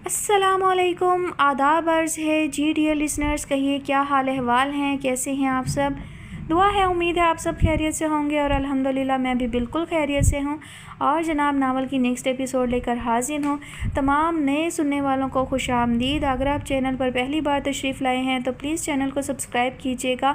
السلام علیکم، آداب عرض ہے جی ڈیئر لسنرز، کہیے کیا حال احوال ہیں، کیسے ہیں آپ سب؟ دعا ہے، امید ہے آپ سب خیریت سے ہوں گے اور الحمدللہ میں بھی بالکل خیریت سے ہوں اور جناب ناول کی نیکسٹ ایپیسوڈ لے کر حاضر ہوں۔ تمام نئے سننے والوں کو خوش آمدید۔ اگر آپ چینل پر پہلی بار تشریف لائے ہیں تو پلیز چینل کو سبسکرائب کیجیے گا،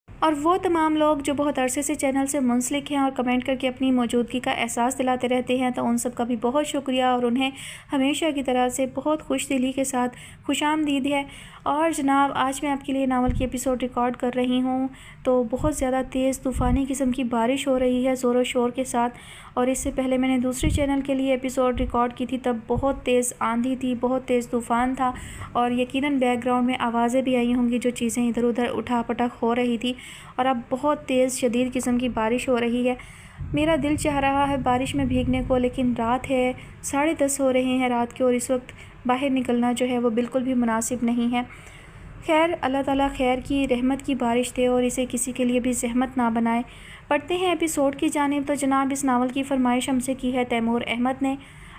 اور وہ تمام لوگ جو بہت عرصے سے چینل سے منسلک ہیں اور کمنٹ کر کے اپنی موجودگی کا احساس دلاتے رہتے ہیں تو ان سب کا بھی بہت شکریہ، اور انہیں ہمیشہ کی طرح سے بہت خوش دلی کے ساتھ خوش آمدید ہے۔ اور جناب آج میں آپ کے لیے ناول کی ایپیسوڈ ریکارڈ کر رہی ہوں تو بہت زیادہ تیز طوفانی قسم کی بارش ہو رہی ہے زور و شور کے ساتھ، اور اس سے پہلے میں نے دوسرے چینل کے لیے ایپیسوڈ ریکارڈ کی تھی، تب بہت تیز آندھی تھی، بہت تیز طوفان تھا، اور یقیناً بیک گراؤنڈ میں آوازیں بھی آئی ہوں گی جو چیزیں ادھر ادھر اٹھا پٹک ہو رہی تھی، اور اب بہت تیز شدید قسم کی بارش ہو رہی ہے۔ میرا دل چاہ رہا ہے بارش میں بھیگنے کو، لیکن رات ہے، 10:30 ہو رہے ہیں رات کے، اور اس وقت باہر نکلنا جو ہے وہ بالکل بھی مناسب نہیں ہے۔ خیر، اللہ تعالیٰ خیر کی رحمت کی بارش دے اور اسے کسی کے لیے بھی زحمت نہ بنائے۔ پڑھتے ہیں ایپیسوڈ کی جانب۔ تو جناب اس ناول کی فرمائش ہم سے کی ہے تیمور احمد نے۔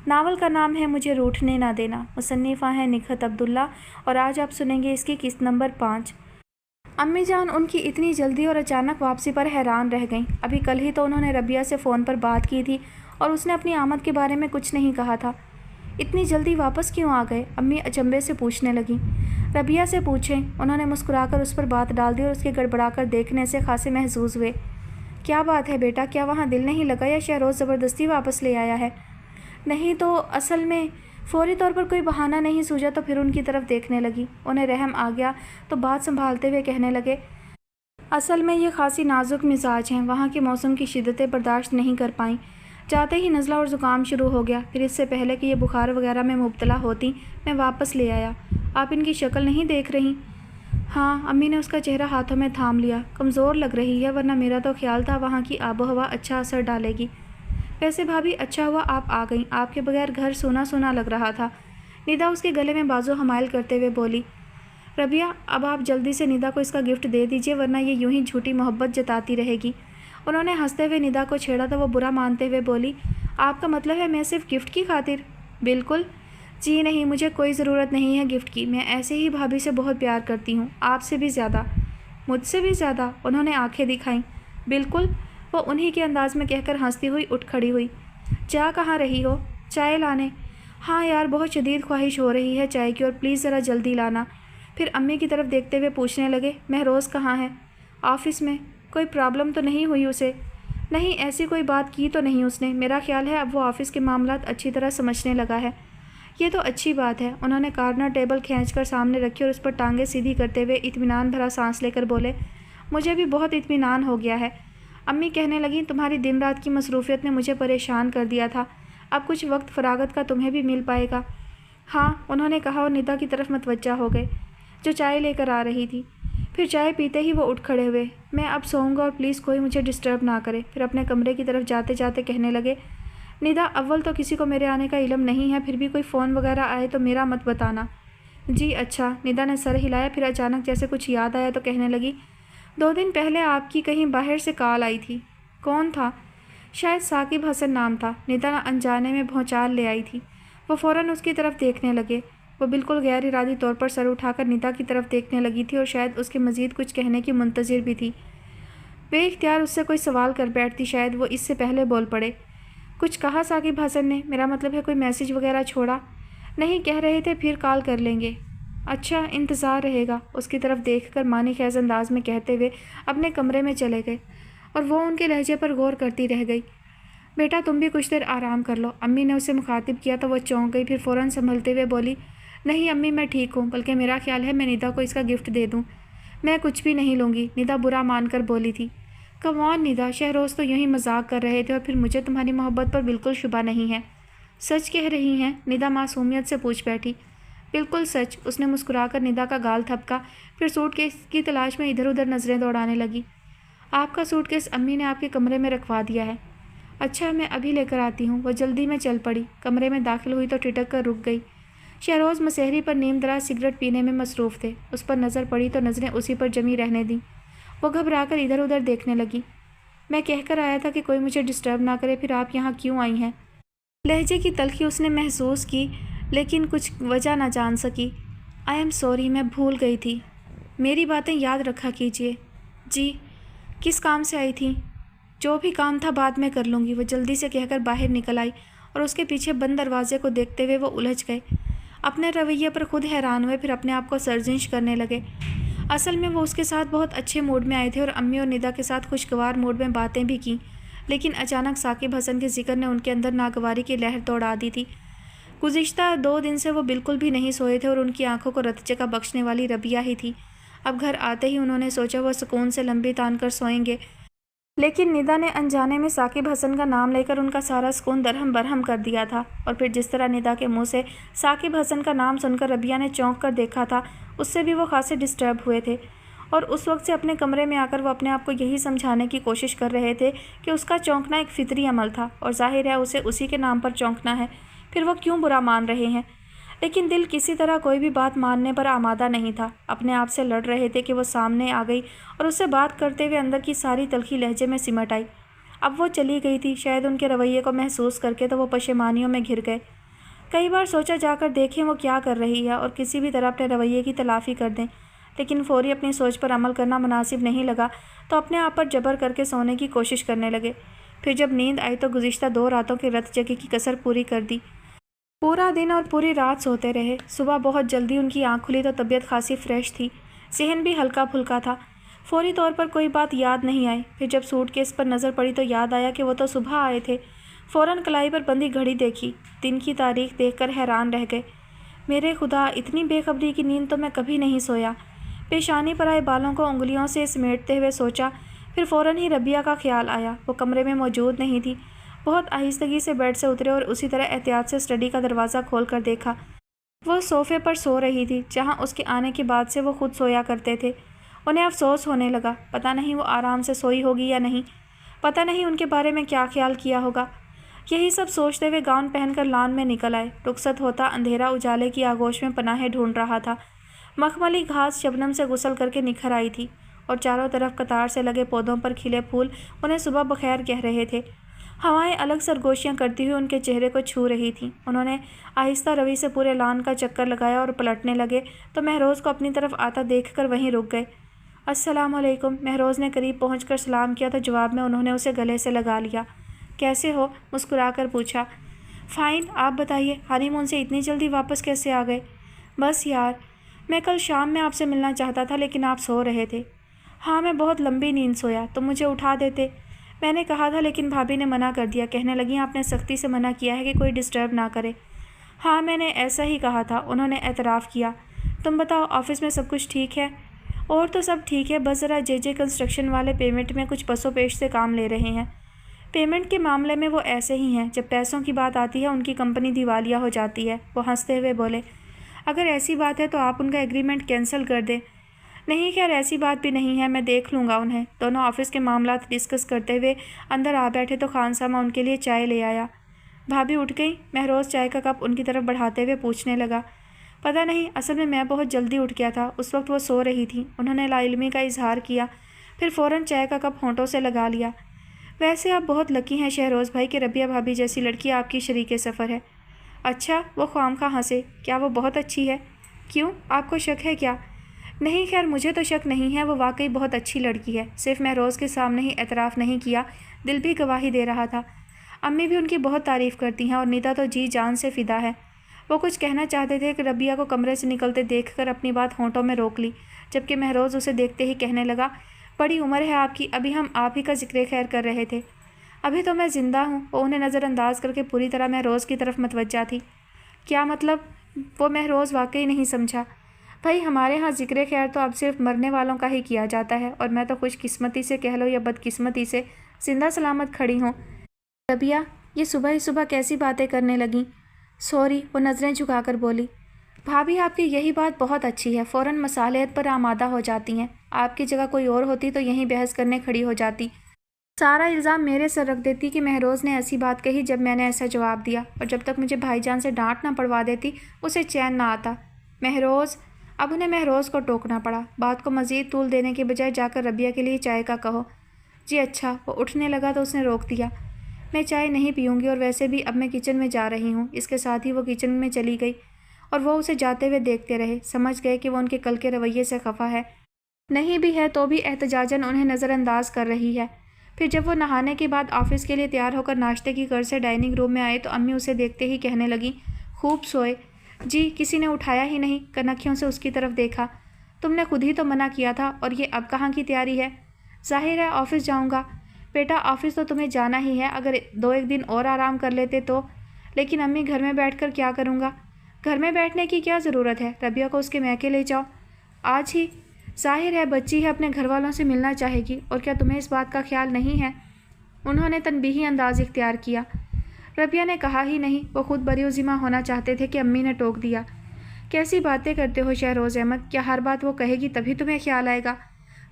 ناول کا نام ہے مجھے روٹھنے نہ دینا، مصنفہ ہیں نکہت عبداللہ، اور آج آپ سنیں گے اس کی قسط نمبر 5۔ امی جان ان کی اتنی جلدی اور اچانک واپسی پر حیران رہ گئیں۔ ابھی کل ہی تو انہوں نے ربیہ سے فون پر بات کی تھی اور اس نے اپنی آمد کے بارے میں کچھ نہیں کہا تھا۔ اتنی جلدی واپس کیوں آ گئے؟ امی اچنبھے سے پوچھنے لگیں۔ ربیہ سے پوچھیں، انہوں نے مسکرا کر اس پر بات ڈال دی اور اس کے گڑبڑا کر دیکھنے سے خاصے محظوظ ہوئے۔ کیا بات ہے بیٹا، کیا وہاں دل نہیں لگا یا شہروز زبردستی واپس لے آیا ہے؟ نہیں تو اصل میں فوری طور پر کوئی بہانہ نہیں سوجا تو پھر ان کی طرف دیکھنے لگی۔ انہیں رحم آ گیا تو بات سنبھالتے ہوئے کہنے لگے، اصل میں یہ خاصی نازک مزاج ہیں، وہاں کے موسم کی شدتیں برداشت نہیں کر پائیں، جاتے ہی نزلہ اور زکام شروع ہو گیا، پھر اس سے پہلے کہ یہ بخار وغیرہ میں مبتلا ہوتی میں واپس لے آیا۔ آپ ان کی شکل نہیں دیکھ رہی؟ ہاں، امی نے اس کا چہرہ ہاتھوں میں تھام لیا، کمزور لگ رہی ہے، ورنہ میرا تو خیال تھا وہاں کی آب و ہوا اچھا اثر ڈالے گی۔ ویسے بھابھی اچھا ہوا آپ آ گئیں، آپ کے بغیر گھر سونا سونا لگ رہا تھا۔ ندا اس کے گلے میں بازو حمائل کرتے ہوئے بولی۔ ربیہ اب آپ جلدی سے ندا کو اس کا گفٹ دے دیجئے، ورنہ یہ یوں ہی جھوٹی محبت جتاتی رہے گی۔ انہوں نے ہنستے ہوئے ندا کو چھیڑا تو وہ برا مانتے ہوئے بولی، آپ کا مطلب ہے میں صرف گفٹ کی خاطر؟ بالکل جی نہیں، مجھے کوئی ضرورت نہیں ہے گفٹ کی، میں ایسے ہی بھابھی سے بہت پیار کرتی ہوں، آپ سے بھی زیادہ۔ مجھ سے بھی زیادہ؟ انہوں نے آنکھیں دکھائیں۔ بالکل، وہ انہی کے انداز میں کہہ کر ہنستی ہوئی اٹھ کھڑی ہوئی۔ جا کہاں رہی ہو؟ چائے لانے؟ ہاں یار، بہت شدید خواہش ہو رہی ہے چائے کی، اور پلیز ذرا جلدی لانا۔ پھر امی کی طرف دیکھتے ہوئے پوچھنے لگے، مہروز کہاں ہے؟ آفس میں۔ کوئی پرابلم تو نہیں ہوئی اسے؟ نہیں، ایسی کوئی بات کی تو نہیں اس نے، میرا خیال ہے اب وہ آفس کے معاملات اچھی طرح سمجھنے لگا ہے۔ یہ تو اچھی بات ہے۔ انہوں نے کارنر ٹیبل کھینچ کر سامنے رکھی اور اس پر ٹانگیں سیدھی کرتے ہوئے اطمینان بھرا سانس لے کر بولے، مجھے بھی بہت اطمینان ہو گیا ہے۔ امی کہنے لگیں، تمہاری دن رات کی مصروفیت نے مجھے پریشان کر دیا تھا، اب کچھ وقت فراغت کا تمہیں بھی مل پائے گا۔ ہاں، انہوں نے کہا اور ندا کی طرف متوجہ ہو گئے جو چائے لے کر آ رہی تھی۔ پھر چائے پیتے ہی وہ اٹھ کھڑے ہوئے۔ میں اب سوؤں گا اور پلیز کوئی مجھے ڈسٹرب نہ کرے۔ پھر اپنے کمرے کی طرف جاتے جاتے کہنے لگے، ندا اول تو کسی کو میرے آنے کا علم نہیں ہے، پھر بھی کوئی فون وغیرہ آئے تو میرا مت بتانا۔ جی اچھا۔ ندا نے سر ہلایا، پھر اچانک جیسے کچھ یاد آیا تو کہنے لگی، 2 دن پہلے آپ کی کہیں باہر سے کال آئی تھی۔ کون تھا؟ شاید ثاقب حسن نام تھا۔ ندا انجانے میں بھونچال لے آئی تھی۔ وہ فوراً اس کی طرف دیکھنے لگے۔ وہ بالکل غیر ارادی طور پر سر اٹھا کر ندا کی طرف دیکھنے لگی تھی اور شاید اس کے مزید کچھ کہنے کی منتظر بھی تھی۔ بے اختیار اس سے کوئی سوال کر بیٹھتی، شاید وہ اس سے پہلے بول پڑے۔ کچھ کہا ثاقب حسن نے؟ میرا مطلب ہے کوئی میسج وغیرہ چھوڑا؟ نہیں، کہہ رہے تھے پھر کال کر لیں گے۔ اچھا، انتظار رہے گا، اس کی طرف دیکھ کر معنی خیز انداز میں کہتے ہوئے اپنے کمرے میں چلے گئے، اور وہ ان کے لہجے پر غور کرتی رہ گئی۔ بیٹا تم بھی کچھ دیر آرام کر لو، امی نے اسے مخاطب کیا تو وہ چونک گئی، پھر فوراً سنبھلتے ہوئے بولی، نہیں امی میں ٹھیک ہوں، بلکہ میرا خیال ہے میں ندا کو اس کا گفٹ دے دوں۔ میں کچھ بھی نہیں لوں گی، ندا برا مان کر بولی تھی۔ کم آن ندا، شہروز تو یوں ہی مذاق کر رہے تھے اور پھر مجھے تمہاری محبت پر بالکل شبہ نہیں ہے۔ سچ کہہ رہی ہیں؟ ندا معصومیت سے پوچھ بیٹھی۔ بالکل سچ، اس نے مسکرا کر ندا کا گال تھپکا، پھر سوٹ کیس کی تلاش میں ادھر ادھر نظریں دوڑانے لگی۔ آپ کا سوٹ کیس امی نے آپ کے کمرے میں رکھوا دیا ہے؟ اچھا، میں ابھی لے کر آتی ہوں۔ وہ جلدی میں چل پڑی، کمرے میں داخل ہوئی تو ٹھٹک کر رک گئی۔ شہروز مسحری پر نیم دراز سگریٹ پینے میں مصروف تھے، اس پر نظر پڑی تو نظریں اسی پر جمی رہنے دیں۔ وہ گھبرا کر ادھر ادھر دیکھنے لگی۔ میں کہہ کر آیا تھا کہ کوئی مجھے ڈسٹرب نہ کرے، پھر آپ یہاں کیوں آئی ہیں؟ لہجے کی تلخی اس نے محسوس کی۔ لیکن کچھ وجہ نہ جان سکی۔ آئی ایم سوری، میں بھول گئی تھی، میری باتیں یاد رکھا کیجیے۔ جی، کس کام سے آئی تھی؟ جو بھی کام تھا بعد میں کر لوں گی، وہ جلدی سے کہہ کر باہر نکل آئی اور اس کے پیچھے بند دروازے کو دیکھتے ہوئے وہ الجھ گئے۔ اپنے رویے پر خود حیران ہوئے، پھر اپنے آپ کو سرزنش کرنے لگے۔ اصل میں وہ اس کے ساتھ بہت اچھے موڈ میں آئے تھے اور امی اور ندا کے ساتھ خوشگوار موڈ میں باتیں بھی کیں، لیکن اچانک ثاقب حسن کے ذکر نے ان کے اندر ناگواری کی لہر دوڑا دی تھی۔ گزشتہ 2 دن سے وہ بالکل بھی نہیں سوئے تھے اور ان کی آنکھوں کو رت جگہ بخشنے والی ربیہ ہی تھی۔ اب گھر آتے ہی انہوں نے سوچا وہ سکون سے لمبی تان کر سوئیں گے، لیکن ندا نے انجانے میں ثاقب حسن کا نام لے کر ان کا سارا سکون درہم برہم کر دیا تھا۔ اور پھر جس طرح ندا کے منہ سے ثاقب حسن کا نام سن کر ربیہ نے چونک کر دیکھا تھا، اس سے بھی وہ خاصے ڈسٹرب ہوئے تھے، اور اس وقت سے اپنے کمرے میں آ کر وہ اپنے آپ کو یہی سمجھانے کی کوشش کر رہے تھے کہ اس کا چونکنا ایک فطری عمل تھا اور ظاہر ہے اسے اسی کے نام پر چونکنا ہے، پھر وہ کیوں برا مان رہے ہیں؟ لیکن دل کسی طرح کوئی بھی بات ماننے پر آمادہ نہیں تھا۔ اپنے آپ سے لڑ رہے تھے کہ وہ سامنے آ گئی اور اس سے بات کرتے ہوئے اندر کی ساری تلخی لہجے میں سمٹ آئی۔ اب وہ چلی گئی تھی، شاید ان کے رویے کو محسوس کر کے تو وہ پشیمانیوں میں گھر گئے۔ کئی بار سوچا جا کر دیکھیں وہ کیا کر رہی ہے اور کسی بھی طرح اپنے رویے کی تلافی کر دیں، لیکن فوری اپنی سوچ پر عمل کرنا مناسب نہیں لگا تو اپنے آپ پر جبر کر کے سونے کی کوشش کرنے لگے۔ پھر جب نیند آئی تو گزشتہ 2 راتوں کی رت جگہ کی کسر پوری کر دی۔ پورا دن اور پوری رات سوتے رہے۔ صبح بہت جلدی ان کی آنکھ کھلی تو طبیعت خاصی فریش تھی، ذہن بھی ہلکا پھلکا تھا۔ فوری طور پر کوئی بات یاد نہیں آئی، پھر جب سوٹ کیس پر نظر پڑی تو یاد آیا کہ وہ تو صبح آئے تھے۔ فوراً کلائی پر بندھی گھڑی دیکھی، دن کی تاریخ دیکھ کر حیران رہ گئے۔ میرے خدا، اتنی بے خبری کی نیند تو میں کبھی نہیں سویا۔ پیشانی پر آئے بالوں کو انگلیوں سے سمیٹتے ہوئے سوچا، پھر فوراً ہی ربیہ کا خیال آیا۔ وہ کمرے میں موجود نہیں تھی۔ بہت آہستگی سے بیڈ سے اترے اور اسی طرح احتیاط سے اسٹڈی کا دروازہ کھول کر دیکھا۔ وہ صوفے پر سو رہی تھی، جہاں اس کے آنے کے بعد سے وہ خود سویا کرتے تھے۔ انہیں افسوس ہونے لگا، پتہ نہیں وہ آرام سے سوئی ہوگی یا نہیں، پتہ نہیں ان کے بارے میں کیا خیال کیا ہوگا۔ یہی سب سوچتے ہوئے گاؤن پہن کر لان میں نکل آئے۔ رخصت ہوتا اندھیرا اجالے کی آغوش میں پناہیں ڈھونڈ رہا تھا۔ مخملی گھاس شبنم سے غسل کر کے نکھر آئی تھی اور چاروں طرف قطار سے لگے پودوں پر کھلے پھول انہیں صبح بخیر کہہ رہے تھے۔ ہوائیں الگ سرگوشیاں کرتی ہوئی ان کے چہرے کو چھو رہی تھیں۔ انہوں نے آہستہ روی سے پورے لان کا چکر لگایا اور پلٹنے لگے تو مہروز کو اپنی طرف آتا دیکھ کر وہیں رک گئے۔ السلام علیکم۔ مہروز نے قریب پہنچ کر سلام کیا تو جواب میں انہوں نے اسے گلے سے لگا لیا۔ کیسے ہو؟ مسکرا کر پوچھا۔ فائن، آپ بتائیے، ہانی مون سے اتنی جلدی واپس کیسے آ گئے؟ بس یار، میں کل شام میں آپ سے ملنا چاہتا تھا لیکن آپ سو رہے تھے۔ ہاں، میں بہت لمبی نیند سویا، تم مجھے اٹھا دیتے۔ میں نے کہا تھا لیکن بھابھی نے منع کر دیا، کہنے لگیں آپ نے سختی سے منع کیا ہے کہ کوئی ڈسٹرب نہ کرے۔ ہاں، میں نے ایسا ہی کہا تھا، انہوں نے اعتراف کیا۔ تم بتاؤ، آفس میں سب کچھ ٹھیک ہے؟ اور تو سب ٹھیک ہے، بس ذرا جے کنسٹرکشن والے پیمنٹ میں کچھ پس و پیش سے کام لے رہے ہیں۔ پیمنٹ کے معاملے میں وہ ایسے ہی ہیں، جب پیسوں کی بات آتی ہے ان کی کمپنی دیوالیہ ہو جاتی ہے۔ وہ ہنستے ہوئے بولے، اگر ایسی بات ہے تو آپ ان کا ایگریمنٹ کینسل کر دیں۔ نہیں، خیر ایسی بات بھی نہیں ہے، میں دیکھ لوں گا انہیں۔ دونوں آفس کے معاملات ڈسکس کرتے ہوئے اندر آ بیٹھے تو خانسامہ ان کے لیے چائے لے آیا۔ بھابھی اٹھ گئی؟ مہروز چائے کا کپ ان کی طرف بڑھاتے ہوئے پوچھنے لگا۔ پتہ نہیں، اصل میں بہت جلدی اٹھ گیا تھا، اس وقت وہ سو رہی تھی، انہوں نے لا علمی کا اظہار کیا، پھر فوراً چائے کا کپ ہونٹوں سے لگا لیا۔ ویسے آپ بہت لکی ہیں شہروز بھائی کہ ربیہ بھابھی جیسی لڑکی آپ کی شریک سفر ہے۔ اچھا، وہ خواہ ہنسے، کیا وہ بہت اچھی ہے؟ کیوں، آپ کو شک ہے کیا؟ نہیں، خیر مجھے تو شک نہیں ہے، وہ واقعی بہت اچھی لڑکی ہے۔ صرف مہروز کے سامنے ہی اعتراف نہیں کیا، دل بھی گواہی دے رہا تھا۔ امی بھی ان کی بہت تعریف کرتی ہیں اور نیتا تو جی جان سے فدا ہے۔ وہ کچھ کہنا چاہتے تھے کہ ربیہ کو کمرے سے نکلتے دیکھ کر اپنی بات ہونٹوں میں روک لی، جبکہ مہروز اسے دیکھتے ہی کہنے لگا، بڑی عمر ہے آپ کی، ابھی ہم آپ ہی کا ذکر خیر کر رہے تھے۔ ابھی تو میں زندہ ہوں۔ وہ انہیں نظر انداز کر کے پوری طرح مہروز کی طرف متوجہ تھی۔ کیا مطلب؟ وہ مہروز واقعی نہیں سمجھا۔ بھائی ہمارے ہاں ذکر خیر تو اب صرف مرنے والوں کا ہی کیا جاتا ہے، اور میں تو خوش قسمتی سے کہہ لو یا بدقسمتی سے زندہ سلامت کھڑی ہوں۔ ربیہ یہ صبح ہی صبح کیسی باتیں کرنے لگیں؟ سوری، وہ نظریں جھکا کر بولی۔ بھابھی آپ کی یہی بات بہت اچھی ہے، فوراً مصالحت پر آمادہ ہو جاتی ہیں۔ آپ کی جگہ کوئی اور ہوتی تو یہیں بحث کرنے کھڑی ہو جاتی، سارا الزام میرے سر رکھ دیتی کہ مہروز نے ایسی بات کہی جب میں نے ایسا جواب دیا، اور جب تک مجھے بھائی جان سے ڈانٹ نہ پڑوا دیتی اسے چین نہ آتا۔ مہروز، اب انہیں مہروز کو ٹوکنا پڑا۔ بات کو مزید طول دینے کے بجائے جا کر ربیہ کے لیے چائے کا کہو۔ جی اچھا۔ وہ اٹھنے لگا تو اس نے روک دیا۔ میں چائے نہیں پیوں گی، اور ویسے بھی اب میں کچن میں جا رہی ہوں۔ اس کے ساتھ ہی وہ کچن میں چلی گئی اور وہ اسے جاتے ہوئے دیکھتے رہے۔ سمجھ گئے کہ وہ ان کے کل کے رویے سے خفا ہے، نہیں بھی ہے تو بھی احتجاجاً انہیں نظر انداز کر رہی ہے۔ پھر جب وہ نہانے کے بعد آفس کے لیے تیار ہو کر ناشتے کی غرض سے ڈائننگ روم میں آئے تو امی اسے دیکھتے ہی کہنے لگیں، خوب سوئے؟ جی، کسی نے اٹھایا ہی نہیں۔ کنکھیوں سے اس کی طرف دیکھا۔ تم نے خود ہی تو منع کیا تھا، اور یہ اب کہاں کی تیاری ہے؟ ظاہر ہے آفس جاؤں گا۔ بیٹا آفس تو تمہیں جانا ہی ہے، اگر ایک دن اور آرام کر لیتے تو۔ لیکن امی گھر میں بیٹھ کر کیا کروں گا؟ گھر میں بیٹھنے کی کیا ضرورت ہے؟ ربیہ کو اس کے میکے لے جاؤ آج ہی۔ ظاہر ہے بچی ہے، اپنے گھر والوں سے ملنا چاہے گی، اور کیا تمہیں اس بات کا خیال نہیں ہے؟ انہوں نے تنبیہی انداز اختیار کیا۔ ربیہ نے کہا ہی نہیں، وہ خود بری و ذمہ ہونا چاہتے تھے کہ امی نے ٹوک دیا۔ کیسی باتیں کرتے ہو شہروز احمد، کیا ہر بات وہ کہے گی تبھی تمہیں خیال آئے گا؟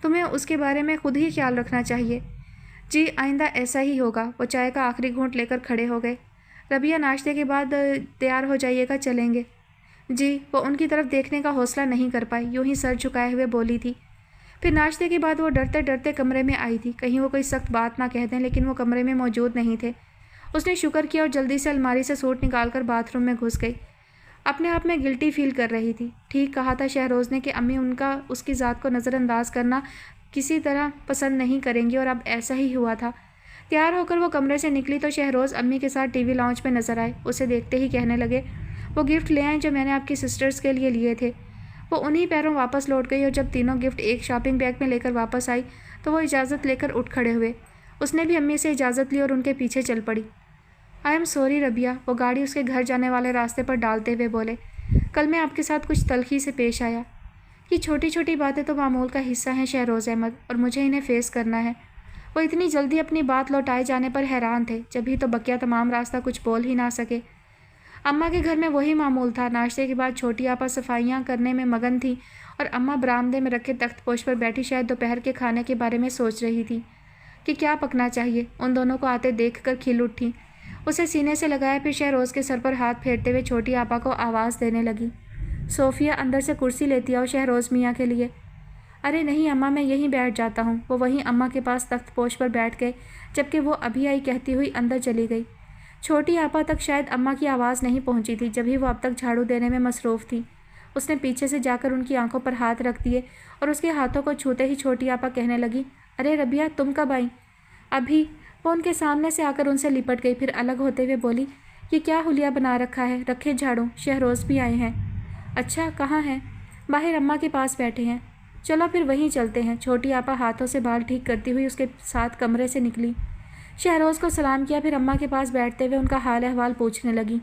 تمہیں اس کے بارے میں خود ہی خیال رکھنا چاہیے۔ جی آئندہ ایسا ہی ہوگا۔ وہ چائے کا آخری گھونٹ لے کر کھڑے ہو گئے۔ ربیہ ناشتے کے بعد تیار ہو جائیے گا، چلیں گے۔ جی، وہ ان کی طرف دیکھنے کا حوصلہ نہیں کر پائی، یوں ہی سر جھکائے ہوئے بولی تھی۔ پھر ناشتے کے بعد وہ ڈرتے ڈرتے کمرے میں آئی تھی، کہیں وہ کوئی سخت بات نہ کہہ دیں، لیکن وہ کمرے میں موجود نہیں تھے۔ اس نے شکر کیا اور جلدی سے الماری سے سوٹ نکال کر باتھ روم میں گھس گئی۔ اپنے آپ میں گلٹی فیل کر رہی تھی۔ ٹھیک کہا تھا شہروز نے کہ امی اس کی ذات کو نظر انداز کرنا کسی طرح پسند نہیں کریں گی، اور اب ایسا ہی ہوا تھا۔ تیار ہو کر وہ کمرے سے نکلی تو شہروز امی کے ساتھ ٹی وی لاؤنج میں نظر آئے۔ اسے دیکھتے ہی کہنے لگے، وہ گفٹ لے آئیں جو میں نے آپ کی سسٹرز کے لیے تھے۔ وہ انہی پیروں واپس لوٹ گئی، اور جب تینوں گفٹ ایک شاپنگ بیگ میں لے کر واپس آئی تو وہ اجازت لے کر اٹھ کھڑے ہوئے۔ اس نے بھی امی سے اجازت لی اور ان کے پیچھے چل پڑی۔ آئی ایم سوری ربیہ، وہ گاڑی اس کے گھر جانے والے راستے پر ڈالتے ہوئے بولے، کل میں آپ کے ساتھ کچھ تلخی سے پیش آیا۔ یہ چھوٹی چھوٹی باتیں تو معمول کا حصہ ہیں شہروز احمد، اور مجھے انہیں فیس کرنا ہے۔ وہ اتنی جلدی اپنی بات لوٹائے جانے پر حیران تھے، جبھی تو بقیہ تمام راستہ کچھ بول ہی نہ سکے۔ اماں کے گھر میں وہی معمول تھا۔ ناشتے کے بعد چھوٹی آپا صفائیاں کرنے میں مگن تھی، اور اماں برآمدے میں رکھے تخت پوش پر بیٹھی شاید دوپہر کے کھانے کے بارے میں سوچ رہی تھی کہ کیا پکنا چاہیے۔ ان دونوں کو آتے دیکھ کر کھل اٹھی، اسے سینے سے لگایا، پھر شہروز کے سر پر ہاتھ پھیرتے ہوئے چھوٹی آپا کو آواز دینے لگی، صوفیہ اندر سے کرسی لیتی آؤ شہروز میاں کے لیے۔ ارے نہیں اماں، میں یہیں بیٹھ جاتا ہوں۔ وہ وہیں اماں کے پاس تخت پوش پر بیٹھ گئے، جبکہ وہ ابھی آئی کہتی ہوئی اندر چلی گئی۔ چھوٹی آپا تک شاید اماں کی آواز نہیں پہنچی تھی، جبھی وہ اب تک جھاڑو دینے میں مصروف تھی۔ اس نے پیچھے سے جا کر ان کی آنکھوں پر ہاتھ رکھ دیے، اور اس کے ہاتھوں کو چھوتے ہی چھوٹی آپا کہنے لگی، ارے ربیہ تم کب آئی؟ ابھی۔ وہ ان کے سامنے سے آ کر ان سے لپٹ گئی، پھر الگ ہوتے ہوئے بولی، یہ کیا حلیہ بنا رکھا ہے؟ رکھے جھاڑو، شہروز بھی آئے ہیں۔ اچھا، کہاں ہیں؟ باہر اماں کے پاس بیٹھے ہیں۔ چلو پھر وہیں چلتے ہیں۔ چھوٹی آپا ہاتھوں سے بال ٹھیک کرتی ہوئی اس کے ساتھ کمرے سے نکلی۔ شہروز کو سلام کیا، پھر اماں کے پاس بیٹھتے ہوئے ان کا حال احوال پوچھنے لگی۔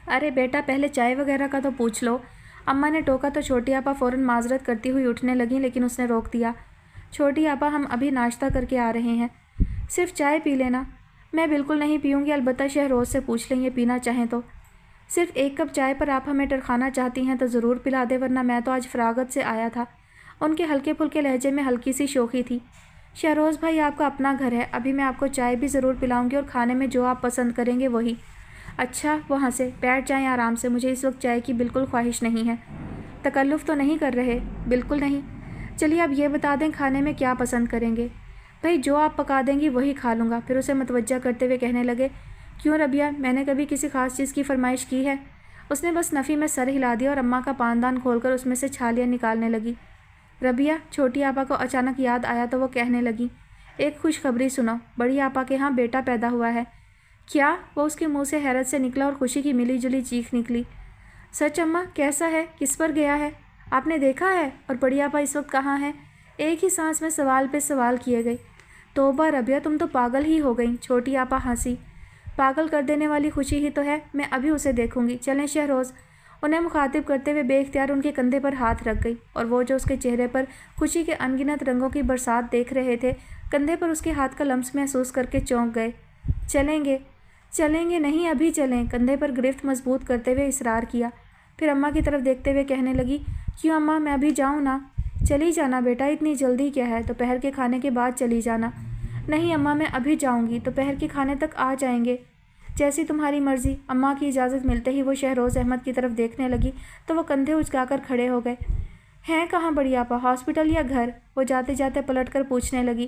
ارے بیٹا پہلے چائے وغیرہ کا تو پوچھ لو۔ اماں نے ٹوکا تو چھوٹی آپا فوراً معذرت کرتی ہوئی اٹھنے لگیں، لیکن اس نے روک دیا۔ چھوٹی آپا ہم ابھی ناشتہ کر کے آ رہے ہیں، صرف چائے پی لینا۔ میں بالکل نہیں پیوں گی، البتہ شہروز سے پوچھ لیں یہ پینا چاہیں تو۔ صرف ایک کپ چائے پر آپ ہمیں ٹرکھانا چاہتی ہیں تو ضرور پلا دے، ورنہ میں تو آج فراغت سے آیا تھا۔ ان کے ہلکے پھلکے لہجے میں ہلکی سی شوخی تھی۔ شہروز بھائی آپ کا اپنا گھر ہے، ابھی میں آپ کو چائے بھی ضرور پلاؤں گی، اور کھانے میں جو آپ پسند کریں گے وہی۔ اچھا، وہاں سے بیٹھ جائیں آرام سے، مجھے اس وقت چائے کی بالکل خواہش نہیں ہے۔ تکلف تو نہیں کر رہے؟ بالکل نہیں۔ چلیے اب یہ بتا دیں کھانے میں کیا پسند کریں گے؟ بھائی جو آپ پکا دیں گی وہی کھا لوں گا۔ پھر اسے متوجہ کرتے ہوئے کہنے لگے، کیوں ربیہ، میں نے کبھی کسی خاص چیز کی فرمائش کی ہے؟ اس نے بس نفی میں سر ہلا دیا اور اماں کا پاندان کھول کر اس میں سے چھالیاں نکالنے لگی۔ ربیہ، چھوٹی آپا کو اچانک یاد آیا تو وہ کہنے لگی، ایک خوشخبری سنو، بڑی آپا کے ہاں بیٹا پیدا ہوا ہے۔ کیا؟ وہ اس کے منہ سے حیرت سے نکلا اور خوشی کی ملی جلی چیخ نکلی۔ سچ اماں؟ کیسا ہے؟ کس پر گیا ہے؟ آپ نے دیکھا ہے؟ اور بڑی آپا اس وقت کہاں ہے؟ ایک ہی سانس میں سوال پہ سوال کیے گئے۔ توبہ ربیہ، تم تو پاگل ہی ہو گئیں۔ چھوٹی آپا ہنسی۔ پاگل کر دینے والی خوشی ہی تو ہے، میں ابھی اسے دیکھوں گی، چلیں شہروز۔ انہیں مخاطب کرتے ہوئے بے اختیار ان کے کندھے پر ہاتھ رکھ گئی، اور وہ جو اس کے چہرے پر خوشی کے ان گنت رنگوں کی برسات دیکھ رہے تھے، کندھے پر اس کے ہاتھ کا لمس محسوس کر کے چونک گئے۔ چلیں گے؟ چلیں گے نہیں، ابھی چلیں، کندھے پر گرفت مضبوط کرتے ہوئے اصرار کیا۔ پھر اماں کی طرف دیکھتے ہوئے کہنے لگی، کیوں اماں، میں ابھی جاؤں نا؟ چلی جانا بیٹا، اتنی جلدی کیا ہے؟ دوپہر کے کھانے کے بعد چلی جانا۔ نہیں اماں، میں ابھی جاؤں گی، دوپہر کے کھانے تک آ جائیں گے۔ جیسی تمہاری مرضی۔ اماں کی اجازت ملتے ہی وہ شہروز احمد کی طرف دیکھنے لگی تو وہ کندھے اچکا کر کھڑے ہو گئے۔ ہیں کہاں بڑی آپا، ہاسپٹل یا گھر؟ وہ جاتے جاتے پلٹ کر پوچھنے لگی۔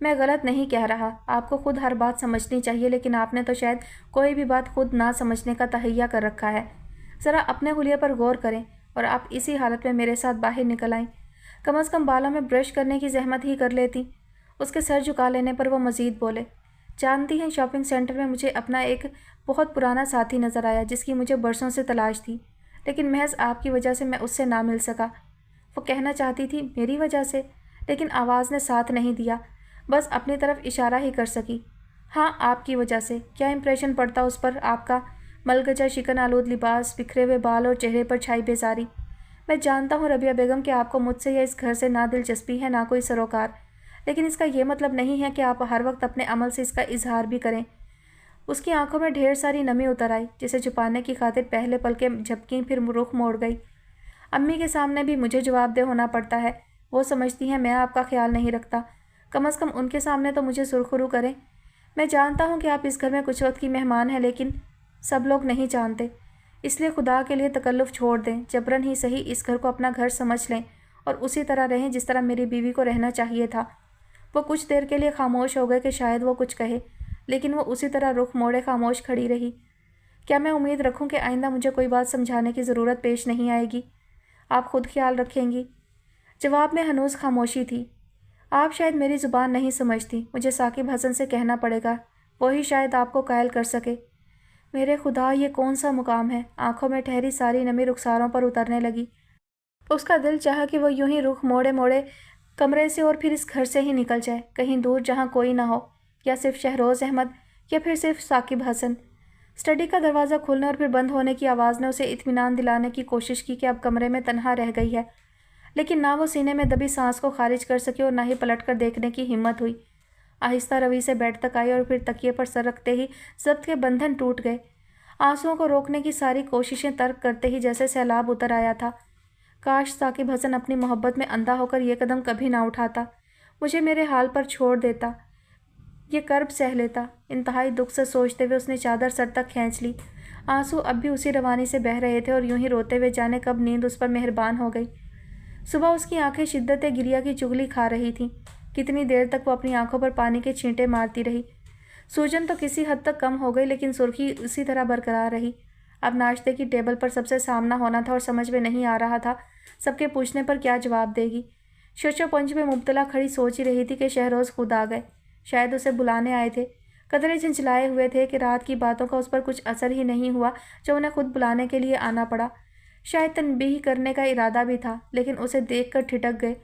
میں غلط نہیں کہہ رہا، آپ کو خود ہر بات سمجھنی چاہیے، لیکن آپ نے تو شاید کوئی بھی بات خود نہ سمجھنے کا تہیہ کر رکھا ہے۔ ذرا اپنے حلیے پر غور کریں اور آپ اسی حالت میں میرے ساتھ باہر نکل آئیں۔ کم از کم بالوں میں برش کرنے کی زحمت ہی کر لیتی۔ اس کے سر جھکا لینے پر وہ مزید بولے، جانتی ہیں شاپنگ سینٹر میں مجھے اپنا ایک بہت پرانا ساتھی نظر آیا جس کی مجھے برسوں سے تلاش تھی، لیکن محض آپ کی وجہ سے میں اس سے نہ مل سکا۔ وہ کہنا چاہتی تھی میری وجہ سے، لیکن آواز نے ساتھ نہیں دیا، بس اپنی طرف اشارہ ہی کر سکی۔ ہاں، آپ کی وجہ سے۔ کیا امپریشن پڑتا اس پر آپ کا؟ ملگجا شکن آلود لباس، بکھرے ہوئے بال اور چہرے پر چھائی بیزاری۔ میں جانتا ہوں ربیہ بیگم کہ آپ کو مجھ سے یا اس گھر سے نہ دلچسپی ہے نہ کوئی سروکار، لیکن اس کا یہ مطلب نہیں ہے کہ آپ ہر وقت اپنے عمل سے اس کا اظہار بھی کریں۔ اس کی آنکھوں میں ڈھیر ساری نمی اتر آئی، جسے چھپانے کی خاطر پہلے پلکیں جھپکیں پھر رخ موڑ گئی۔ امی کے سامنے بھی مجھے جواب دہ ہونا پڑتا ہے، وہ سمجھتی ہیں میں آپ کا خیال نہیں رکھتا، کم از کم ان کے سامنے تو مجھے سرخرو کریں۔ میں جانتا ہوں کہ آپ اس گھر میں کچھ وقت کی مہمان ہیں، لیکن سب لوگ نہیں جانتے، اس لیے خدا کے لیے تکلف چھوڑ دیں، جبرن ہی صحیح اس گھر کو اپنا گھر سمجھ لیں اور اسی طرح رہیں جس طرح میری بیوی کو رہنا چاہیے تھا۔ وہ کچھ دیر کے لیے خاموش ہو گئے کہ شاید وہ کچھ کہے، لیکن وہ اسی طرح رخ موڑے خاموش کھڑی رہی۔ کیا میں امید رکھوں کہ آئندہ مجھے کوئی بات سمجھانے کی ضرورت پیش نہیں آئے گی؟ آپ خود خیال رکھیں گی؟ جواب میں ہنوز خاموشی تھی۔ آپ شاید میری زبان نہیں سمجھتی، مجھے ثاقب حسن سے کہنا پڑے گا، وہی شاید آپ کو قائل کر سکے۔ میرے خدا، یہ کون سا مقام ہے؟ آنکھوں میں ٹھہری ساری نمی رخساروں پر اترنے لگی۔ اس کا دل چاہا کہ وہ یوں ہی رخ موڑے موڑے کمرے سے اور پھر اس گھر سے ہی نکل جائے، کہیں دور جہاں کوئی نہ ہو، یا صرف شہروز احمد یا پھر صرف ثاقب حسن۔ اسٹڈی کا دروازہ کھلنے اور پھر بند ہونے کی آواز نے اسے اطمینان دلانے کی کوشش کی کہ اب کمرے میں تنہا رہ گئی ہے، لیکن نہ وہ سینے میں دبی سانس کو خارج کر سکی اور نہ ہی پلٹ کر دیکھنے کی ہمت ہوئی۔ آہستہ روی سے بیڈ تک آئی اور پھر تکیے پر سر رکھتے ہی ضبط کے بندھن ٹوٹ گئے۔ آنسوؤں کو روکنے کی ساری کوششیں ترک کرتے ہی جیسے سیلاب اتر آیا تھا۔ کاش ثاقب حسن اپنی محبت میں اندھا ہو کر یہ قدم کبھی نہ اٹھاتا، مجھے میرے حال پر چھوڑ دیتا، یہ کرب سہ لیتا۔ انتہائی دکھ سے سوچتے ہوئے اس نے چادر سر تک کھینچ لی۔ آنسو اب بھی اسی روانی سے بہہ رہے تھے اور یوں ہی روتے ہوئے جانے کب نیند اس پر مہربان ہو گئی۔ صبح اس کی آنکھیں شدت گریہ کی چغلی کھا رہی تھیں۔ کتنی دیر تک وہ اپنی آنکھوں پر پانی کے چھینٹے مارتی رہی۔ سوجن تو کسی حد تک کم ہو گئی، لیکن سرخی اسی طرح برقرار رہی۔ اب ناشتے کی ٹیبل پر سب سے سامنا ہونا تھا اور سمجھ میں نہیں آ رہا تھا سب کے پوچھنے پر کیا جواب دے گی۔ شوچو پنج میں مبتلا کھڑی سوچ ہی رہی تھی کہ شہروز خود آ گئے، شاید اسے بلانے آئے تھے۔ قدرے جھنجھلائے ہوئے تھے کہ رات کی باتوں کا اس پر کچھ اثر ہی نہیں ہوا جو انہیں خود بلانے کے لیے آنا پڑا۔ شاید تنبیہ کرنے کا ارادہ بھی تھا، لیکن اسے دیکھ کر ٹھٹک گئے۔